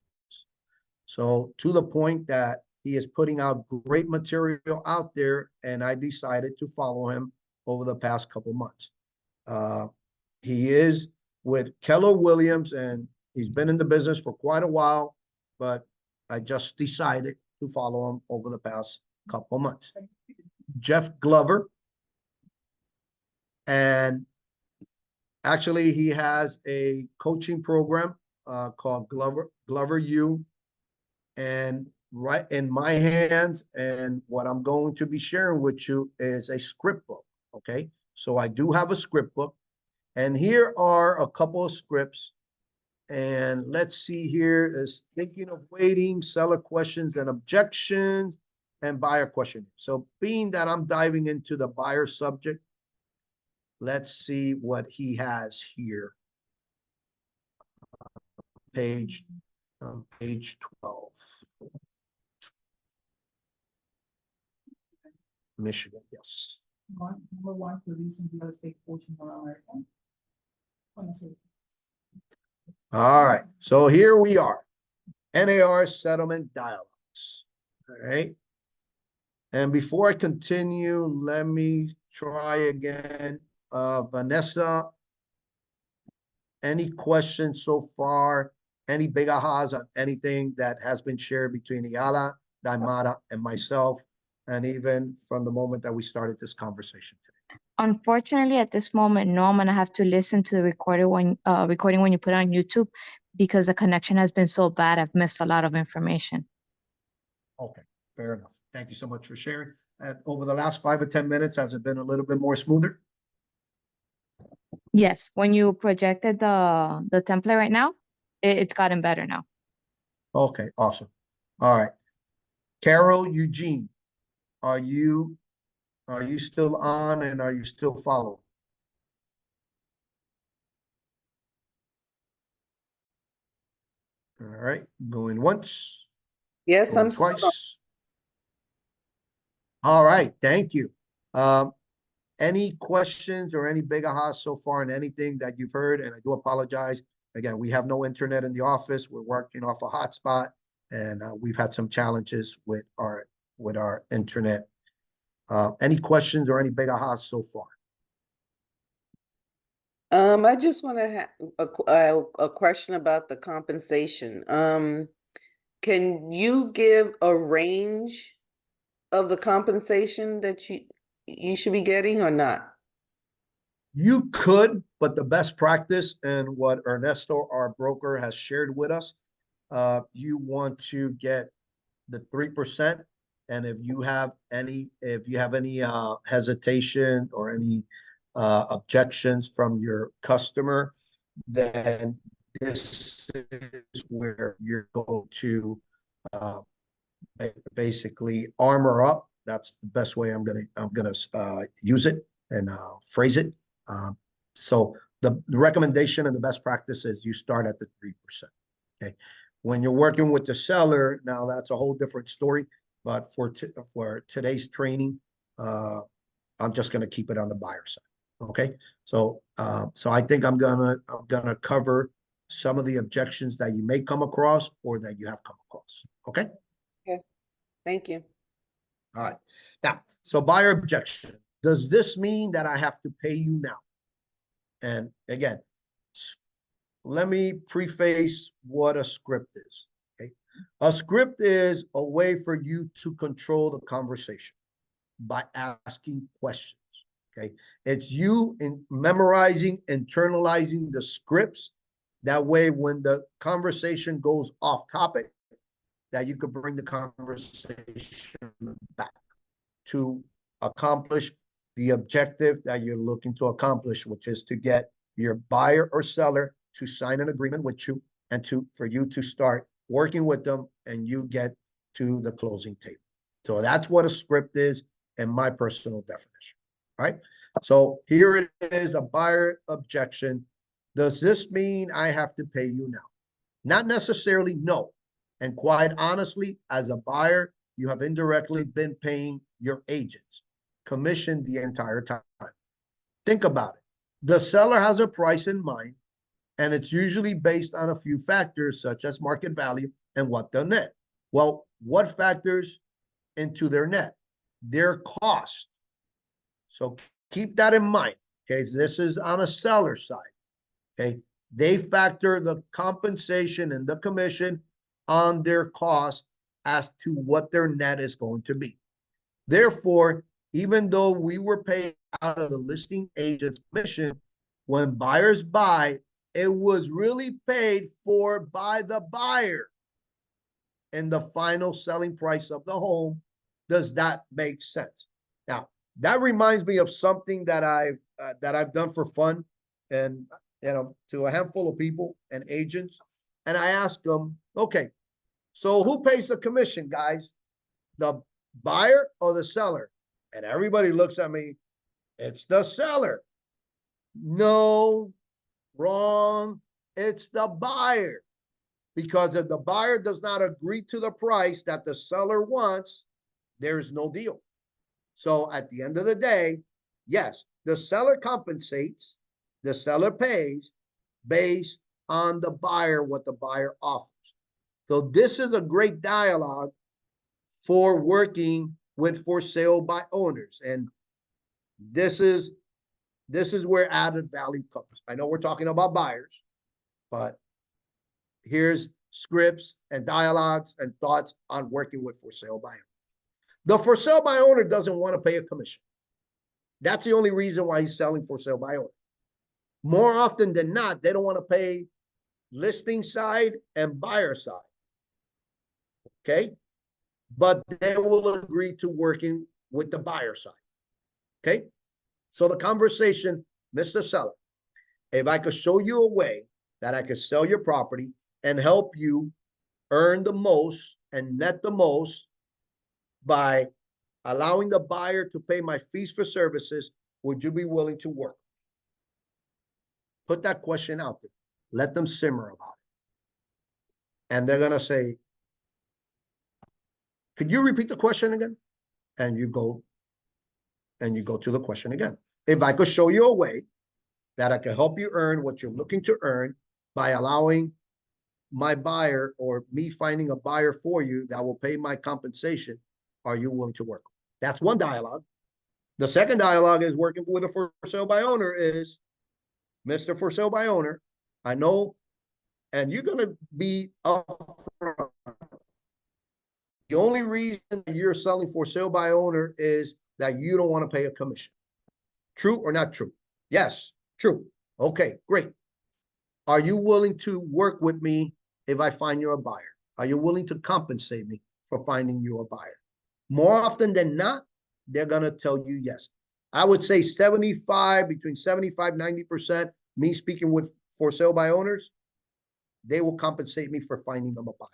So to the point that he is putting out great material out there, and I decided to follow him over the past couple months. He is with Keller Williams, and he's been in the business for quite a while, but I just decided to follow him over the past couple months. Jeff Glover. And actually, he has a coaching program called Glover U. And right in my hands, and what I'm going to be sharing with you is a script book. Okay. So I do have a script book. And here are a couple of scripts. And let's see here is thinking of waiting, seller questions and objections, and buyer questioning. So being that I'm diving into the buyer subject, let's see what he has here. Page 12. Michigan, yes. Number one, producing real estate coaching for America. All right, so here we are. NAR settlement dialogues. All right. And before I continue, let me try again. Vanessa, any questions so far? Any big ahas on anything that has been shared between Ayala, Daimara, and myself, and even from the moment that we started this conversation today? Unfortunately, at this moment, no. I'm gonna have to listen to the recording when you put it on YouTube, because the connection has been so bad. I've missed a lot of information. Okay, fair enough. Thank you so much for sharing. Over the last 5 or 10 minutes, has it been a little bit more smoother? Yes, when you projected the template right now, it's gotten better now. Okay, awesome. All right. Carol Eugene, are you still on, and are you still following? All right, going once. Yes, Going twice. All right, thank you. Any questions or any big ahas so far in anything that you've heard? And I do apologize. Again, we have no internet in the office. We're working off a hotspot, and we've had some challenges with our internet. Any questions or any big ahas so far? I just want to have a question about the compensation. Can you give a range of the compensation that you should be getting or not? You could, but the best practice and what Ernesto, our broker, has shared with us, you want to get the 3%. And if you have any hesitation or any objections from your customer, then this is where you're going to basically armor up. That's the best way I'm gonna use it and phrase it. So the recommendation and the best practice is you start at the 3%. Okay. When you're working with the seller, now that's a whole different story. But for today's training, I'm just gonna keep it on the buyer side. Okay. So I think I'm gonna cover some of the objections that you may come across or that you have come across. Okay. Thank you. All right. Now, so buyer objection. Does this mean that I have to pay you now? And again, let me preface what a script is. Okay. A script is a way for you to control the conversation by asking questions. Okay. It's you in memorizing, internalizing the scripts. That way, when the conversation goes off topic, that you could bring the conversation back to accomplish the objective that you're looking to accomplish, which is to get your buyer or seller to sign an agreement with you and for you to start working with them and you get to the closing table. So that's what a script is in my personal definition. All right. So here it is, a buyer objection. Does this mean I have to pay you now? Not necessarily, no. And quite honestly, as a buyer, you have indirectly been paying your agents commission the entire time. Think about it. The seller has a price in mind, and it's usually based on a few factors such as market value and what they'll net. Well, what factors into their net? Their cost. So keep that in mind. Okay, this is on a seller side. Okay, they factor the compensation and the commission on their cost as to what their net is going to be. Therefore, even though we were paid out of the listing agent's commission, when buyers buy, it was really paid for by the buyer in the final selling price of the home. Does that make sense? Now, that reminds me of something that I've done for fun, and to a handful of people and agents, and I asked them, okay, so who pays the commission, guys? The buyer or the seller? And everybody looks at me, it's the seller. No, wrong. It's the buyer. Because if the buyer does not agree to the price that the seller wants, there's no deal. So at the end of the day, yes, the seller compensates, the seller pays based on the buyer, what the buyer offers. So this is a great dialogue for working with for sale by owners. And this is where added value comes. I know we're talking about buyers, but here's scripts and dialogues and thoughts on working with for sale by owner. The for sale by owner doesn't want to pay a commission. That's the only reason why he's selling for sale by owner. More often than not, they don't want to pay listing side and buyer side. Okay. But they will agree to working with the buyer side. Okay. So the conversation, Mr. Seller, if I could show you a way that I could sell your property and help you earn the most and net the most by allowing the buyer to pay my fees for services, would you be willing to work? Put that question out there. Let them simmer about it. And they're going to say, could you repeat the question again? And you go to the question again. If I could show you a way that I could help you earn what you're looking to earn by allowing my buyer or me finding a buyer for you that will pay my compensation, are you willing to work? That's one dialogue. The second dialogue is working with a for sale by owner is, Mr. For sale by owner, I know, and you're gonna be upfront. The only reason you're selling for sale by owner is that you don't want to pay a commission. True or not true? Yes, true. Okay, great. Are you willing to work with me if I find you a buyer? Are you willing to compensate me for finding you a buyer? More often than not, they're gonna tell you yes. I would say 75, between 75, 90%, me speaking with for sale by owners, they will compensate me for finding them a buyer.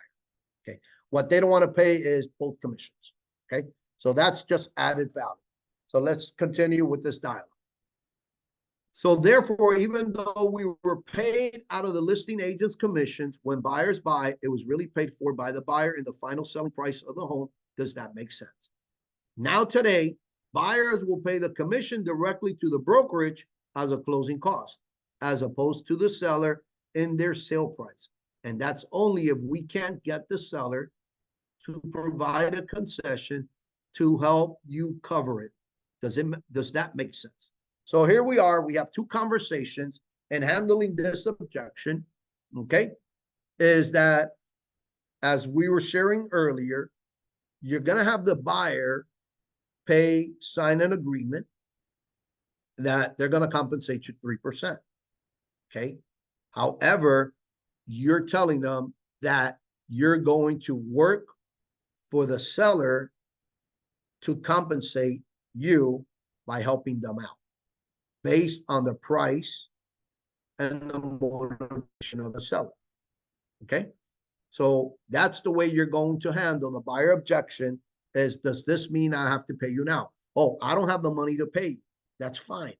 Okay. What they don't want to pay is both commissions. Okay. So that's just added value. So let's continue with this dialogue. So therefore, even though we were paid out of the listing agent's commissions, when buyers buy, it was really paid for by the buyer in the final selling price of the home. Does that make sense? Now today, buyers will pay the commission directly to the brokerage as a closing cost, as opposed to the seller in their sale price. And that's only if we can't get the seller to provide a concession to help you cover it. Does that make sense? So here we are, we have two conversations, and handling this objection, okay, is that, as we were sharing earlier, you're gonna have the buyer sign an agreement that they're gonna compensate you 3%, okay? However, you're telling them that you're going to work for the seller to compensate you by helping them out based on the price and the motivation of the seller. Okay. So that's the way you're going to handle the buyer objection is, does this mean I have to pay you now? Oh, I don't have the money to pay you. That's fine.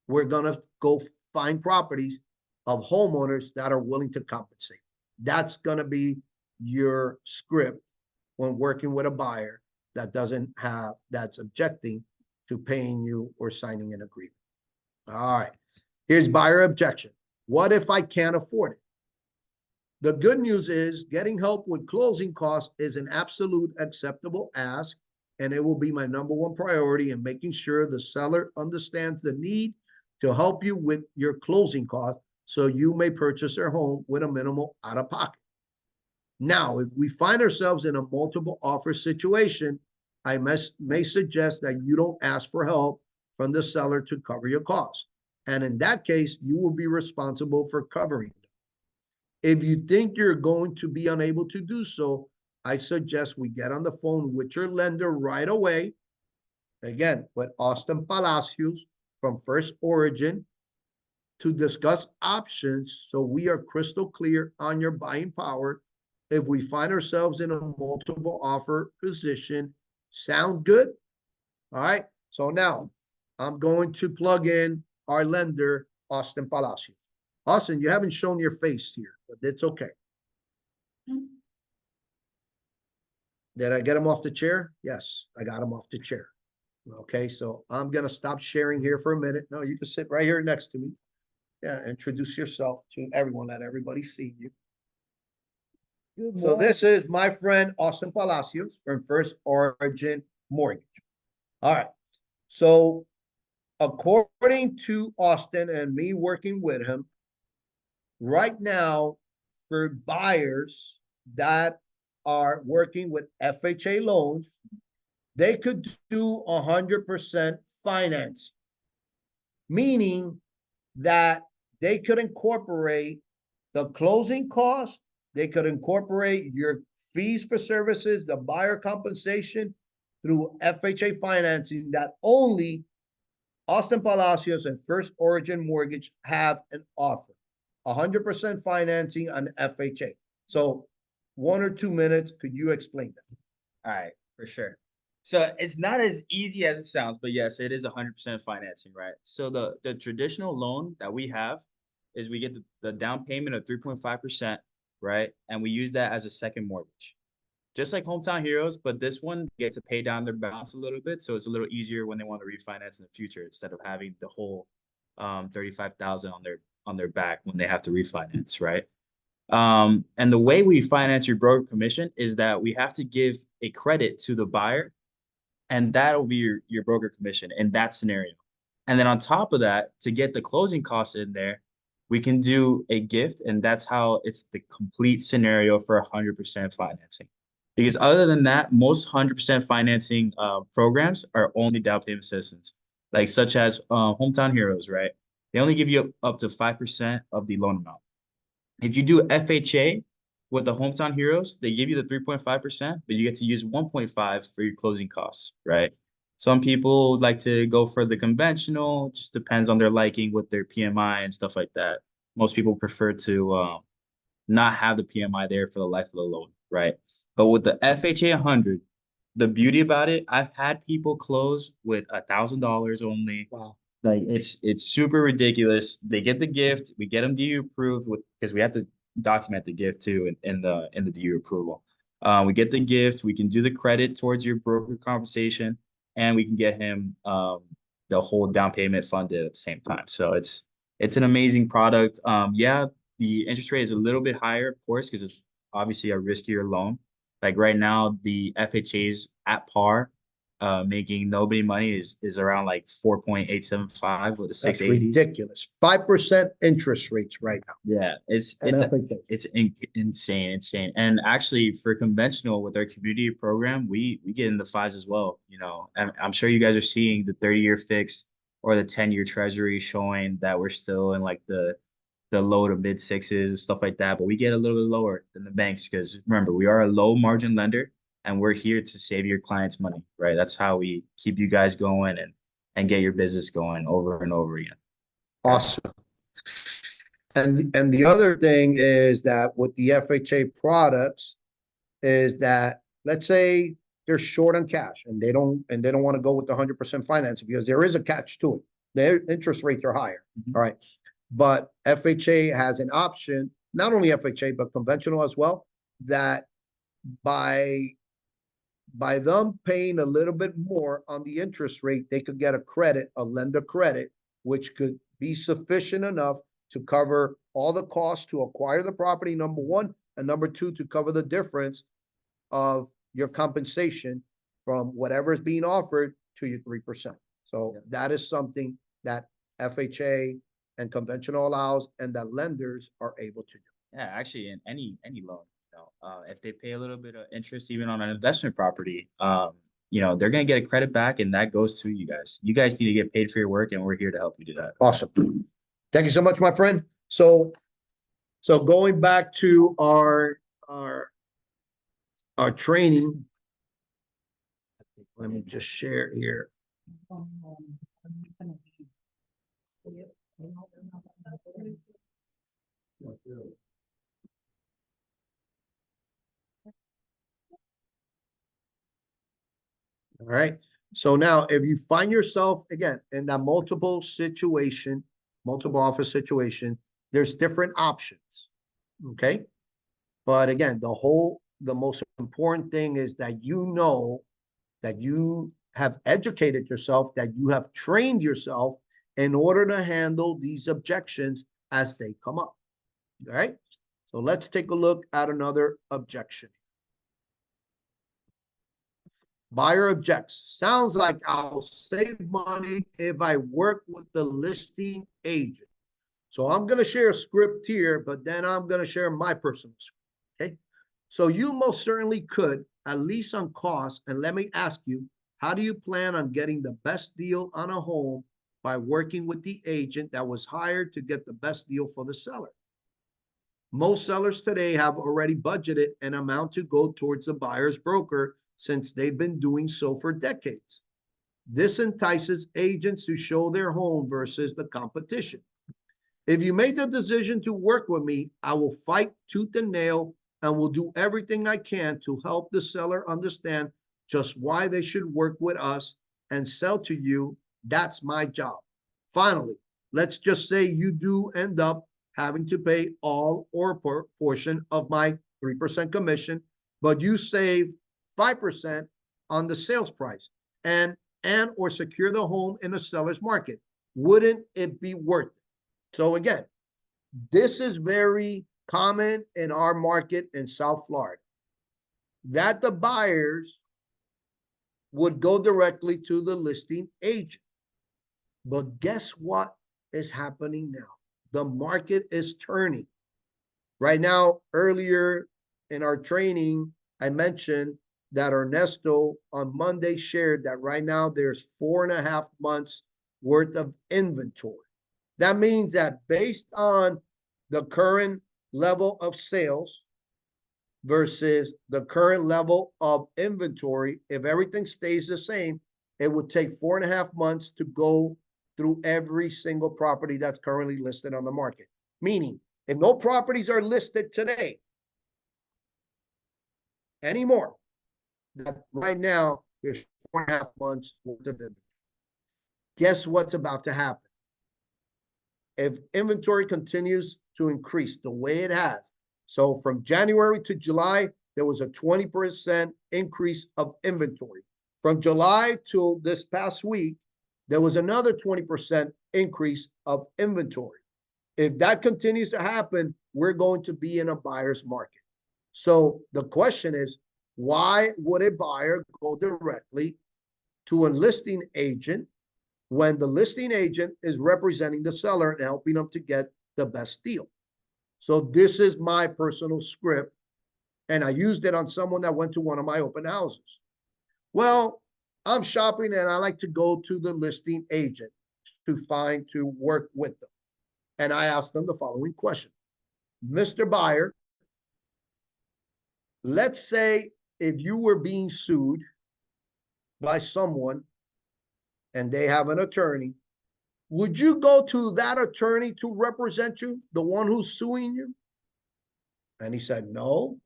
We're going to go find properties of homeowners that are willing to compensate. That's going to be your script when working with a buyer that's objecting to paying you or signing an agreement. All right, here's buyer objection. What if I can't afford it? The good news is getting help with closing costs is an absolute acceptable ask, and it will be my #1 priority in making sure the seller understands the need to help you with your closing costs so you may purchase their home with a minimal out of pocket. Now, if we find ourselves in a multiple offer situation, I may suggest that you don't ask for help from the seller to cover your costs. And in that case, you will be responsible for covering them. If you think you're going to be unable to do so, I suggest we get on the phone with your lender right away. Again, with Austin Palacios from First Origin to discuss options so we are crystal clear on your buying power if we find ourselves in a multiple offer position. Sound good? All right. So now I'm going to plug in our lender, Austin Palacios. Austin, you haven't shown your face here, but it's okay. Did I get him off the chair? Yes, I got him off the chair. Okay, so I'm going to stop sharing here for a minute. No, you can sit right here next to me. Yeah, introduce yourself to everyone. Let everybody see you. So this is my friend, Austin Palacios from First Origin Mortgage. All right. So according to Austin and me working with him, right now for buyers that are working with FHA loans, they could do 100% finance, meaning that they could incorporate the closing costs, they could incorporate your fees for services, the buyer compensation through FHA financing that only Austin Palacios and First Origin Mortgage have an offer. 100% financing on FHA. So 1 or 2 minutes, could you explain that? All right, for sure. So it's not as easy as it sounds, but yes, it is 100% financing, right? So the traditional loan that we have is we get the down payment of 3.5%, right? And we use that as a second mortgage. Just like Hometown Heroes, but this one get to pay down their balance a little bit, so it's a little easier when they want to refinance in the future instead of having the whole 35,000 on their back when they have to refinance, right? And the way we finance your broker commission is that we have to give a credit to the buyer and that'll be your broker commission in that scenario. And then on top of that, to get the closing costs in there, we can do a gift, and that's how it's the complete scenario for 100% financing. Because other than that, most 100% financing programs are only down payment assistance, like such as Hometown Heroes, right? They only give you up to 5% of the loan amount. If you do FHA with the Hometown Heroes, they give you the 3.5%, but you get to use 1.5 for your closing costs, right? Some people like to go for the conventional, just depends on their liking with their PMI and stuff like that. Most people prefer to not have the PMI there for the life of the loan, right? But with the FHA 100, the beauty about it, I've had people close with $1,000 only. Wow. Like it's super ridiculous. They get the gift, we get them DU approved with because we have to document the gift too in the DU approval. We get the gift, we can do the credit towards your broker compensation, and we can get him the whole down payment funded at the same time. So it's an amazing product. Yeah, the interest rate is a little bit higher, of course, because it's obviously a riskier loan. Like right now, the FHA's at par, making nobody money is around like 4.875 with a That's 680. ridiculous. 5% interest rates right now. Yeah, it's And FHA. insane. And actually, for conventional with our community program, we get in the fives as well. You know, and I'm sure you guys are seeing the 30-year fixed or the 10-year treasury showing that we're still in like the low to mid sixes and stuff like that. But we get a little bit lower than the banks because remember, we are a low margin lender and we're here to save your clients money, right? That's how we keep you guys going and get your business going over and over again. Awesome. And the other thing is that with the FHA products is that let's say they're short on cash and they don't want to go with the 100% financing because there is a catch to it. Their interest rates are higher. Mhm. All right. But FHA has an option, not only FHA, but conventional as well, that by them paying a little bit more on the interest rate, they could get a credit, a lender credit, which could be sufficient enough to cover all the costs to acquire the property, number one, and number two, to cover the difference of your compensation from whatever is being offered to your 3%. So that is something that FHA and conventional allows and that lenders are able to do. Yeah, actually, in any loan, you know, if they pay a little bit of interest even on an investment property, you know, they're gonna get a credit back, and that goes to you guys. You guys need to get paid for your work, and we're here to help you do that. Awesome. Thank you so much, my friend. So going back to our training, let me just share here. All right. So now if you find yourself again in that multiple office situation, there's different options. Okay. But again, the most important thing is that you know that you have educated yourself, that you have trained yourself in order to handle these objections as they come up. All right. So let's take a look at another objection. Buyer objects. Sounds like I'll save money if I work with the listing agent. So I'm going to share a script here, but then I'm going to share my personal script. Okay. So you most certainly could, at least on cost. And let me ask you, how do you plan on getting the best deal on a home by working with the agent that was hired to get the best deal for the seller? Most sellers today have already budgeted an amount to go towards the buyer's broker since they've been doing so for decades. This entices agents to show their home versus the competition. If you made the decision to work with me, I will fight tooth and nail and will do everything I can to help the seller understand just why they should work with us and sell to you. That's my job. Finally, let's just say you do end up having to pay all or portion of my 3% commission, but you save 5% on the sales price and or secure the home in a seller's market. Wouldn't it be worth it? So again, this is very common in our market in South Florida, that the buyers would go directly to the listing agent. But guess what is happening now? The market is turning. Right now, earlier in our training, I mentioned that Ernesto on Monday shared that right now there's 4.5 months worth of inventory. That means that based on the current level of sales versus the current level of inventory, if everything stays the same, it would take 4.5 months to go through every single property that's currently listed on the market. Meaning, if no properties are listed today anymore, that right now there's 4.5 months worth of inventory. Guess what's about to happen? If inventory continues to increase the way it has, so from January to July, there was a 20% increase of inventory. From July to this past week, there was another 20% increase of inventory. If that continues to happen, we're going to be in a buyer's market. So the question is, why would a buyer go directly to a listing agent when the listing agent is representing the seller and helping them to get the best deal? So this is my personal script, and I used it on someone that went to one of my open houses. Well, I'm shopping and I like to go to the listing agent to work with them. And I asked them the following question. Mr. Buyer, let's say if you were being sued by someone and they have an attorney, would you go to that attorney to represent you, the one who's suing you? And he said, no.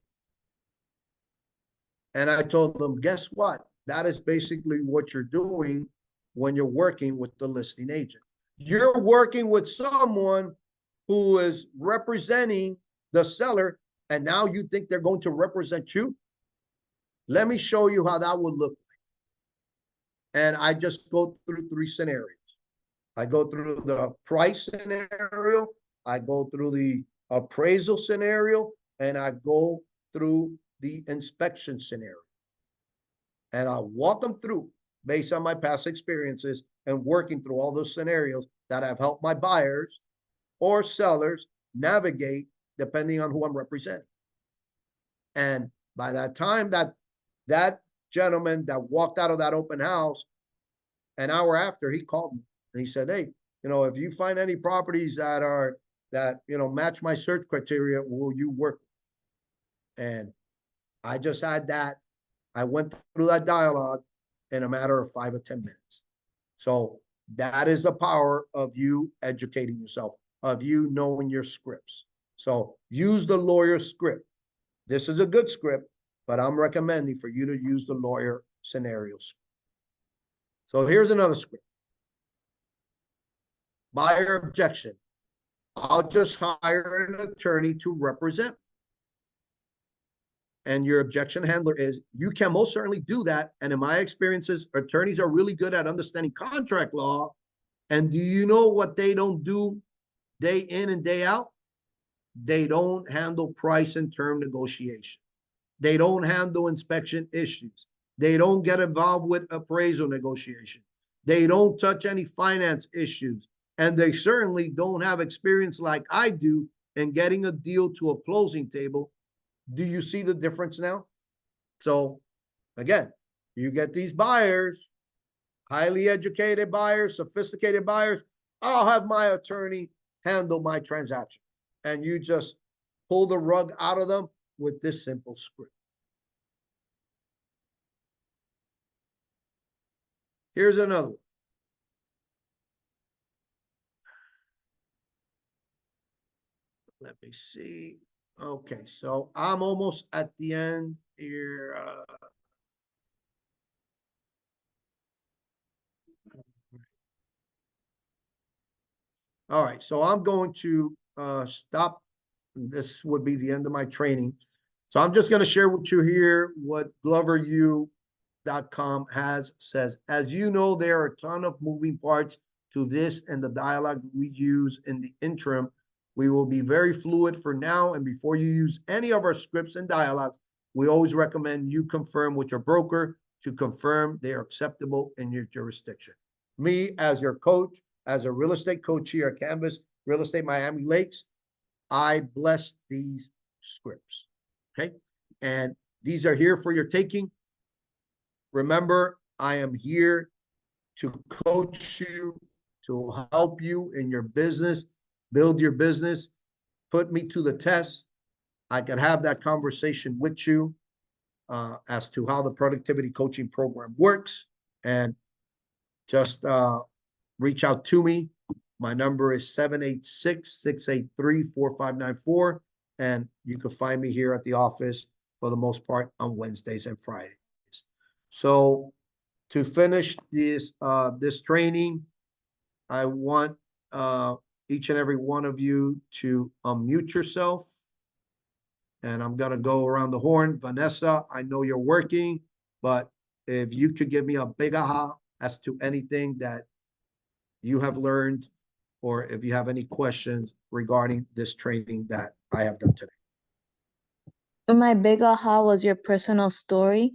And I told him, guess what? That is basically what you're doing when you're working with the listing agent. You're working with someone who is representing the seller, and now you think they're going to represent you? Let me show you how that would look like. And I just go through 3 scenarios. I go through the price scenario, I go through the appraisal scenario, and I go through the inspection scenario. And I'll walk them through based on my past experiences and working through all those scenarios that have helped my buyers or sellers navigate depending on who I'm representing. And by that time, that gentleman that walked out of that open house, an hour after, he called me and he said, hey, if you find any properties that match my search criteria, will you work? And I just had that. I went through that dialogue in a matter of 5 or 10 minutes. So that is the power of you educating yourself, of you knowing your scripts. So use the lawyer script. This is a good script, but I'm recommending for you to use the lawyer scenarios. So here's another script. Buyer objection. I'll just hire an attorney to represent. And your objection handler is, you can most certainly do that. And in my experiences, attorneys are really good at understanding contract law. And do you know what they don't do day in and day out? They don't handle price and term negotiation. They don't handle inspection issues. They don't get involved with appraisal negotiation. They don't touch any finance issues. And they certainly don't have experience like I do in getting a deal to a closing table. Do you see the difference now? So again, you get these buyers, highly educated buyers, sophisticated buyers. I'll have my attorney handle my transaction. And you just pull the rug out of them with this simple script. Here's another one. Let me see. Okay, so I'm almost at the end here. All right, so I'm going to stop. This would be the end of my training. So I'm just going to share with you here what GloverU.com says. As you know, there are a ton of moving parts to this and the dialogue we use in the interim. We will be very fluid for now. And before you use any of our scripts and dialogues, we always recommend you confirm with your broker to confirm they are acceptable in your jurisdiction. Me, as your coach, as a real estate coach here at Canvas Real Estate Miami Lakes, I bless these scripts, okay? And these are here for your taking. Remember, I am here to coach you, to help you in your business, build your business, put me to the test. I can have that conversation with you as to how the productivity coaching program works. And just reach out to me. My number is 786-683-4594. And you can find me here at the office for the most part on Wednesdays and Fridays. So to finish this training, I want each and every one of you to unmute yourself. And I'm gonna go around the horn. Vanessa, I know you're working, but if you could give me a big aha as to anything that you have learned, or if you have any questions regarding this training that I have done today. My big aha was your personal story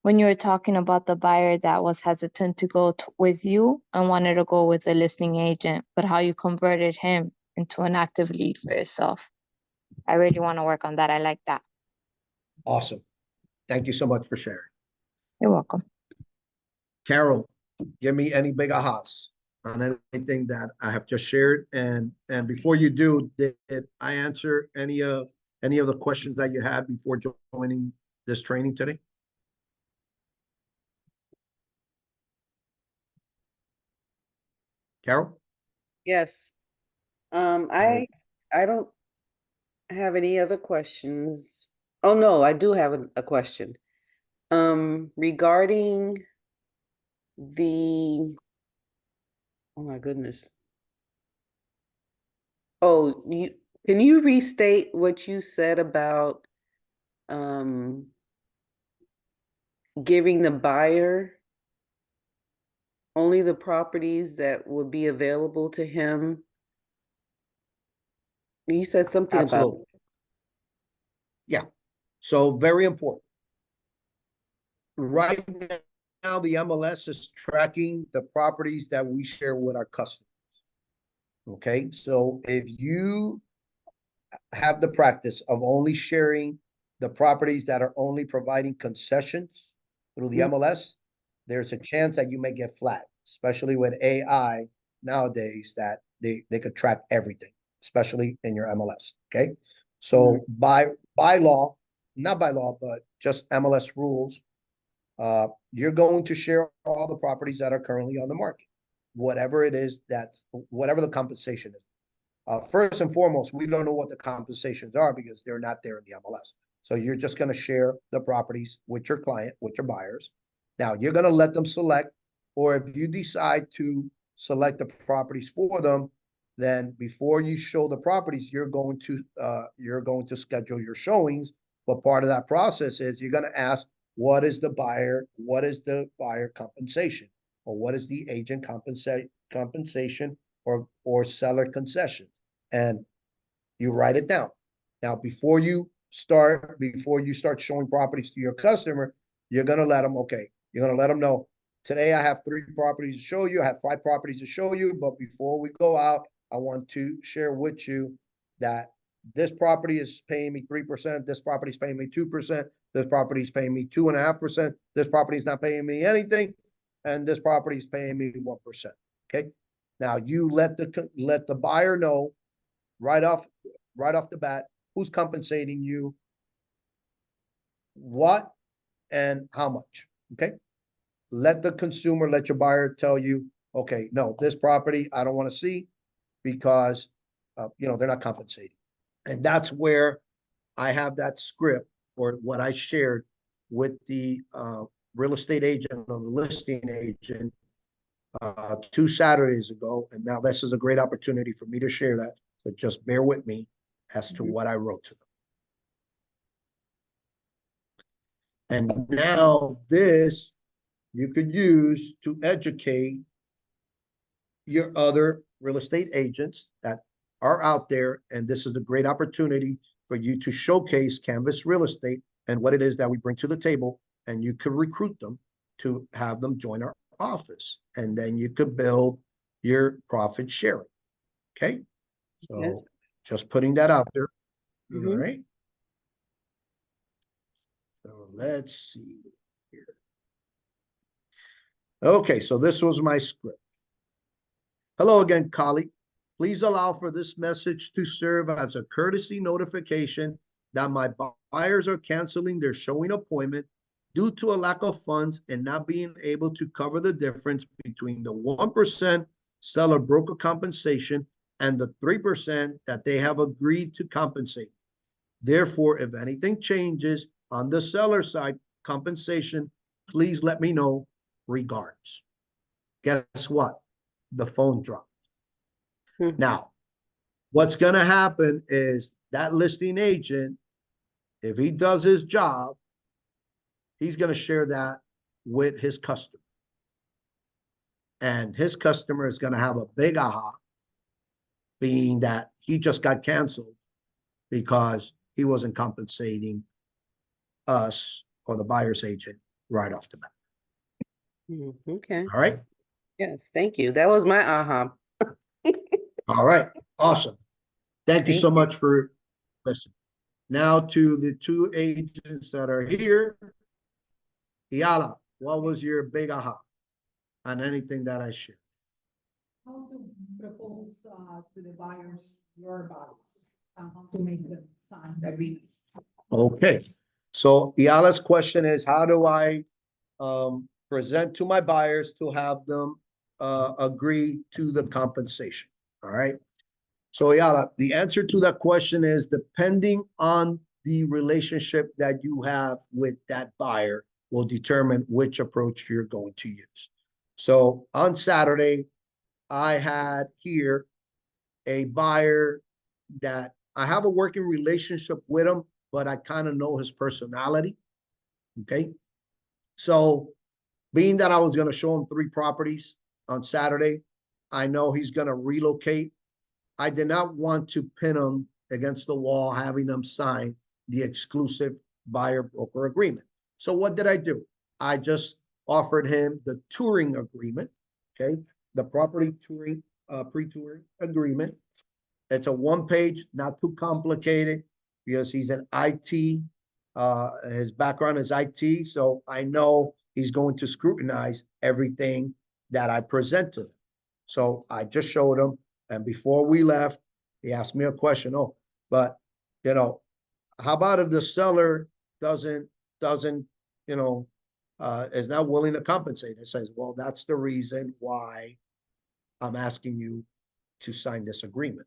when you were talking about the buyer that was hesitant to go with you and wanted to go with a listing agent, but how you converted him into an active lead for yourself. I really want to work on that. I like that. Awesome. Thank you so much for sharing. You're welcome. Carol, give me any big ahas on anything that I have just shared. And before you do, did I answer any of the questions that you had before joining this training today? Carol? Yes. I don't have any other questions. Oh, no, I do have a question. Regarding the, oh my goodness. Oh, can you restate what you said about giving the buyer only the properties that would be available to him? You said something about, Absolutely. Yeah. So very important. Right now, the MLS is tracking the properties that we share with our customers. Okay, so if you have the practice of only sharing the properties that are only providing concessions through the MLS, there's a chance that you may get flagged, especially with AI nowadays, that they could track everything, especially in your MLS. Okay, so by law, not by law, but just MLS rules, you're going to share all the properties that are currently on the market, whatever it is, whatever the compensation is. First and foremost, we don't know what the compensations are because they're not there in the MLS. So you're just going to share the properties with your client, with your buyers. Now you're going to let them select, or if you decide to select the properties for them, then before you show the properties, you're going to schedule your showings. But part of that process is you're going to ask, what is the buyer compensation, or what is the agent compensation or seller concession, and you write it down. Now, before you start showing properties to your customer, you're going to let them know, today I have 3 properties to show you, I have 5 properties to show you, but before we go out, I want to share with you that this property is paying me 3%, this property is paying me 2%, this property is paying me 2.5%, this property is not paying me anything, and this property is paying me 1%. Okay. Now you let the buyer know right off the bat who's compensating you, what, and how much. Okay. Let your buyer tell you, okay, no, this property I don't want to see because they're not compensating. And that's where I have that script, or what I shared with the real estate agent or the listing agent 2 Saturdays ago. And now this is a great opportunity for me to share that. So just bear with me as to what I wrote to them. And now this you could use to educate your other real estate agents that are out there. And this is a great opportunity for you to showcase Canvas Real Estate and what it is that we bring to the table, and you can recruit them to have them join our office. And then you could build your profit sharing. Okay? Yeah. So just putting that out there. All Mhm. right. So let's see here. Okay, so this was my script. Hello again, colleague. Please allow for this message to serve as a courtesy notification that my buyers are canceling their showing appointment due to a lack of funds and not being able to cover the difference between the 1% seller broker compensation and the 3% that they have agreed to compensate. Therefore, if anything changes on the seller side compensation, please let me know. Regards. Guess what? The phone dropped. Mhm. Now, what's going to happen is that listing agent, if he does his job, he's going to share that with his customer. And his customer is going to have a big aha, being that he just got canceled because he wasn't compensating us or the buyer's agent right off the bat. Okay. All right. Yes, thank you. That was my aha. All right. Awesome. Thank you so Thank you. much for listening. Now to the two agents that are here. Iala, what was your big aha on anything that I shared? How to propose to the buyers your values and how to make them sign the agreement. Okay. So Iala's question is, how do I present to my buyers to have them agree to the compensation? All right. So Iala, the answer to that question is depending on the relationship that you have with that buyer will determine which approach you're going to use. So on Saturday, I had here a buyer that I have a working relationship with him, but I kind of know his personality. Okay. So being that I was going to show him 3 properties on Saturday, I know he's going to relocate. I did not want to pin him against the wall, having them sign the exclusive buyer broker agreement. So what did I do? I just offered him the touring agreement. Okay. The property touring, pre-touring agreement. It's a 1-page, not too complicated because he's an IT. His background is IT. So I know he's going to scrutinize everything that I present to him. So I just showed him. And before we left, he asked me a question. Oh, but how about if the seller doesn't, is not willing to compensate? It says, well, that's the reason why I'm asking you to sign this agreement.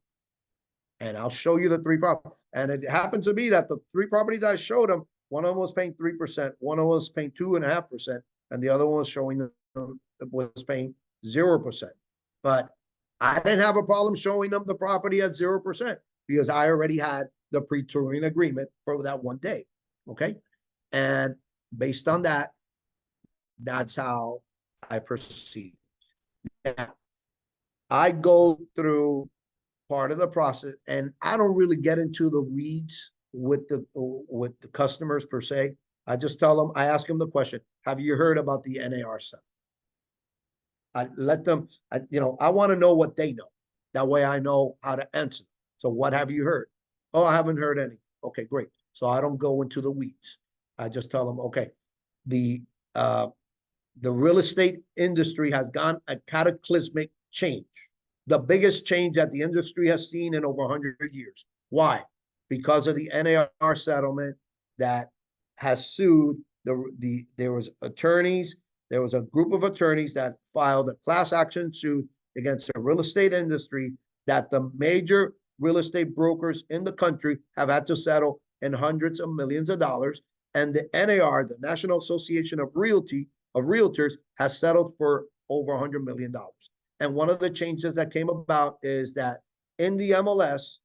And I'll show you the 3 properties. And it happens to be that the 3 properties I showed him, one of them was paying 3%, one of them was paying 2.5%, and the other one was showing them was paying 0%. But I didn't have a problem showing them the property at 0% because I already had the pre-touring agreement for that one day. Okay. And based on that, that's how I proceed. Now, I go through part of the process, and I don't really get into the weeds with the customers per se. I just tell them, I ask them the question, have you heard about the NAR stuff? I let them, I want to know what they know. That way I know how to answer. So what have you heard? Oh, I haven't heard anything. Okay, great. So I don't go into the weeds. I just tell them, okay, the real estate industry has gone a cataclysmic change. The biggest change that the industry has seen in over 100 years. Why? Because of the NAR settlement that has sued there was attorneys. There was a group of attorneys that filed a class action suit against the real estate industry that the major real estate brokers in the country have had to settle in hundreds of millions of dollars. And the NAR, the National Association of Realtors, has settled for over $100 million. And one of the changes that came about is that in the MLS,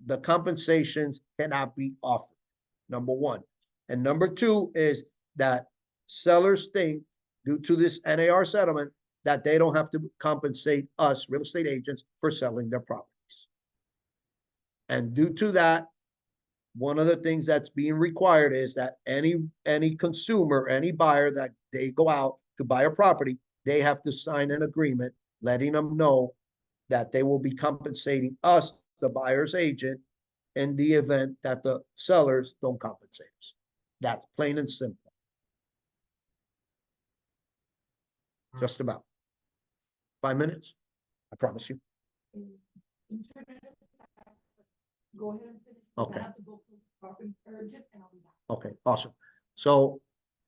the compensations cannot be offered, number one. And number two is that sellers think, due to this NAR settlement, that they don't have to compensate us, real estate agents, for selling their properties. And due to that, one of the things that's being required is that any consumer, any buyer they go out to buy a property, they have to sign an agreement letting them know that they will be compensating us, the buyer's agent, in the event that the sellers don't compensate us. That's plain and simple. Just about. 5 minutes, I promise you. Go ahead and finish. 'cause I Okay. have to go to property urgent and I'll be back. Okay, awesome. So,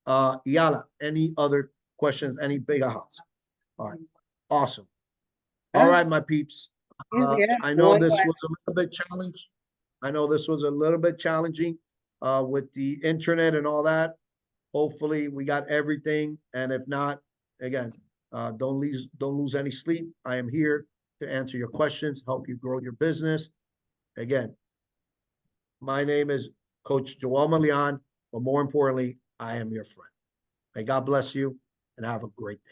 Yala, any other questions, any big ahas? All right, awesome. All right, my peeps. Yeah, I know one this last- was a little bit challenging. I know this was a little bit challenging, with the internet and all that. Hopefully, we got everything, and if not, again, don't lose any sleep. I am here to answer your questions, help you grow your business. Again, my name is Coach Joel Malian, but more importantly, I am your friend. May God bless you and have a great day.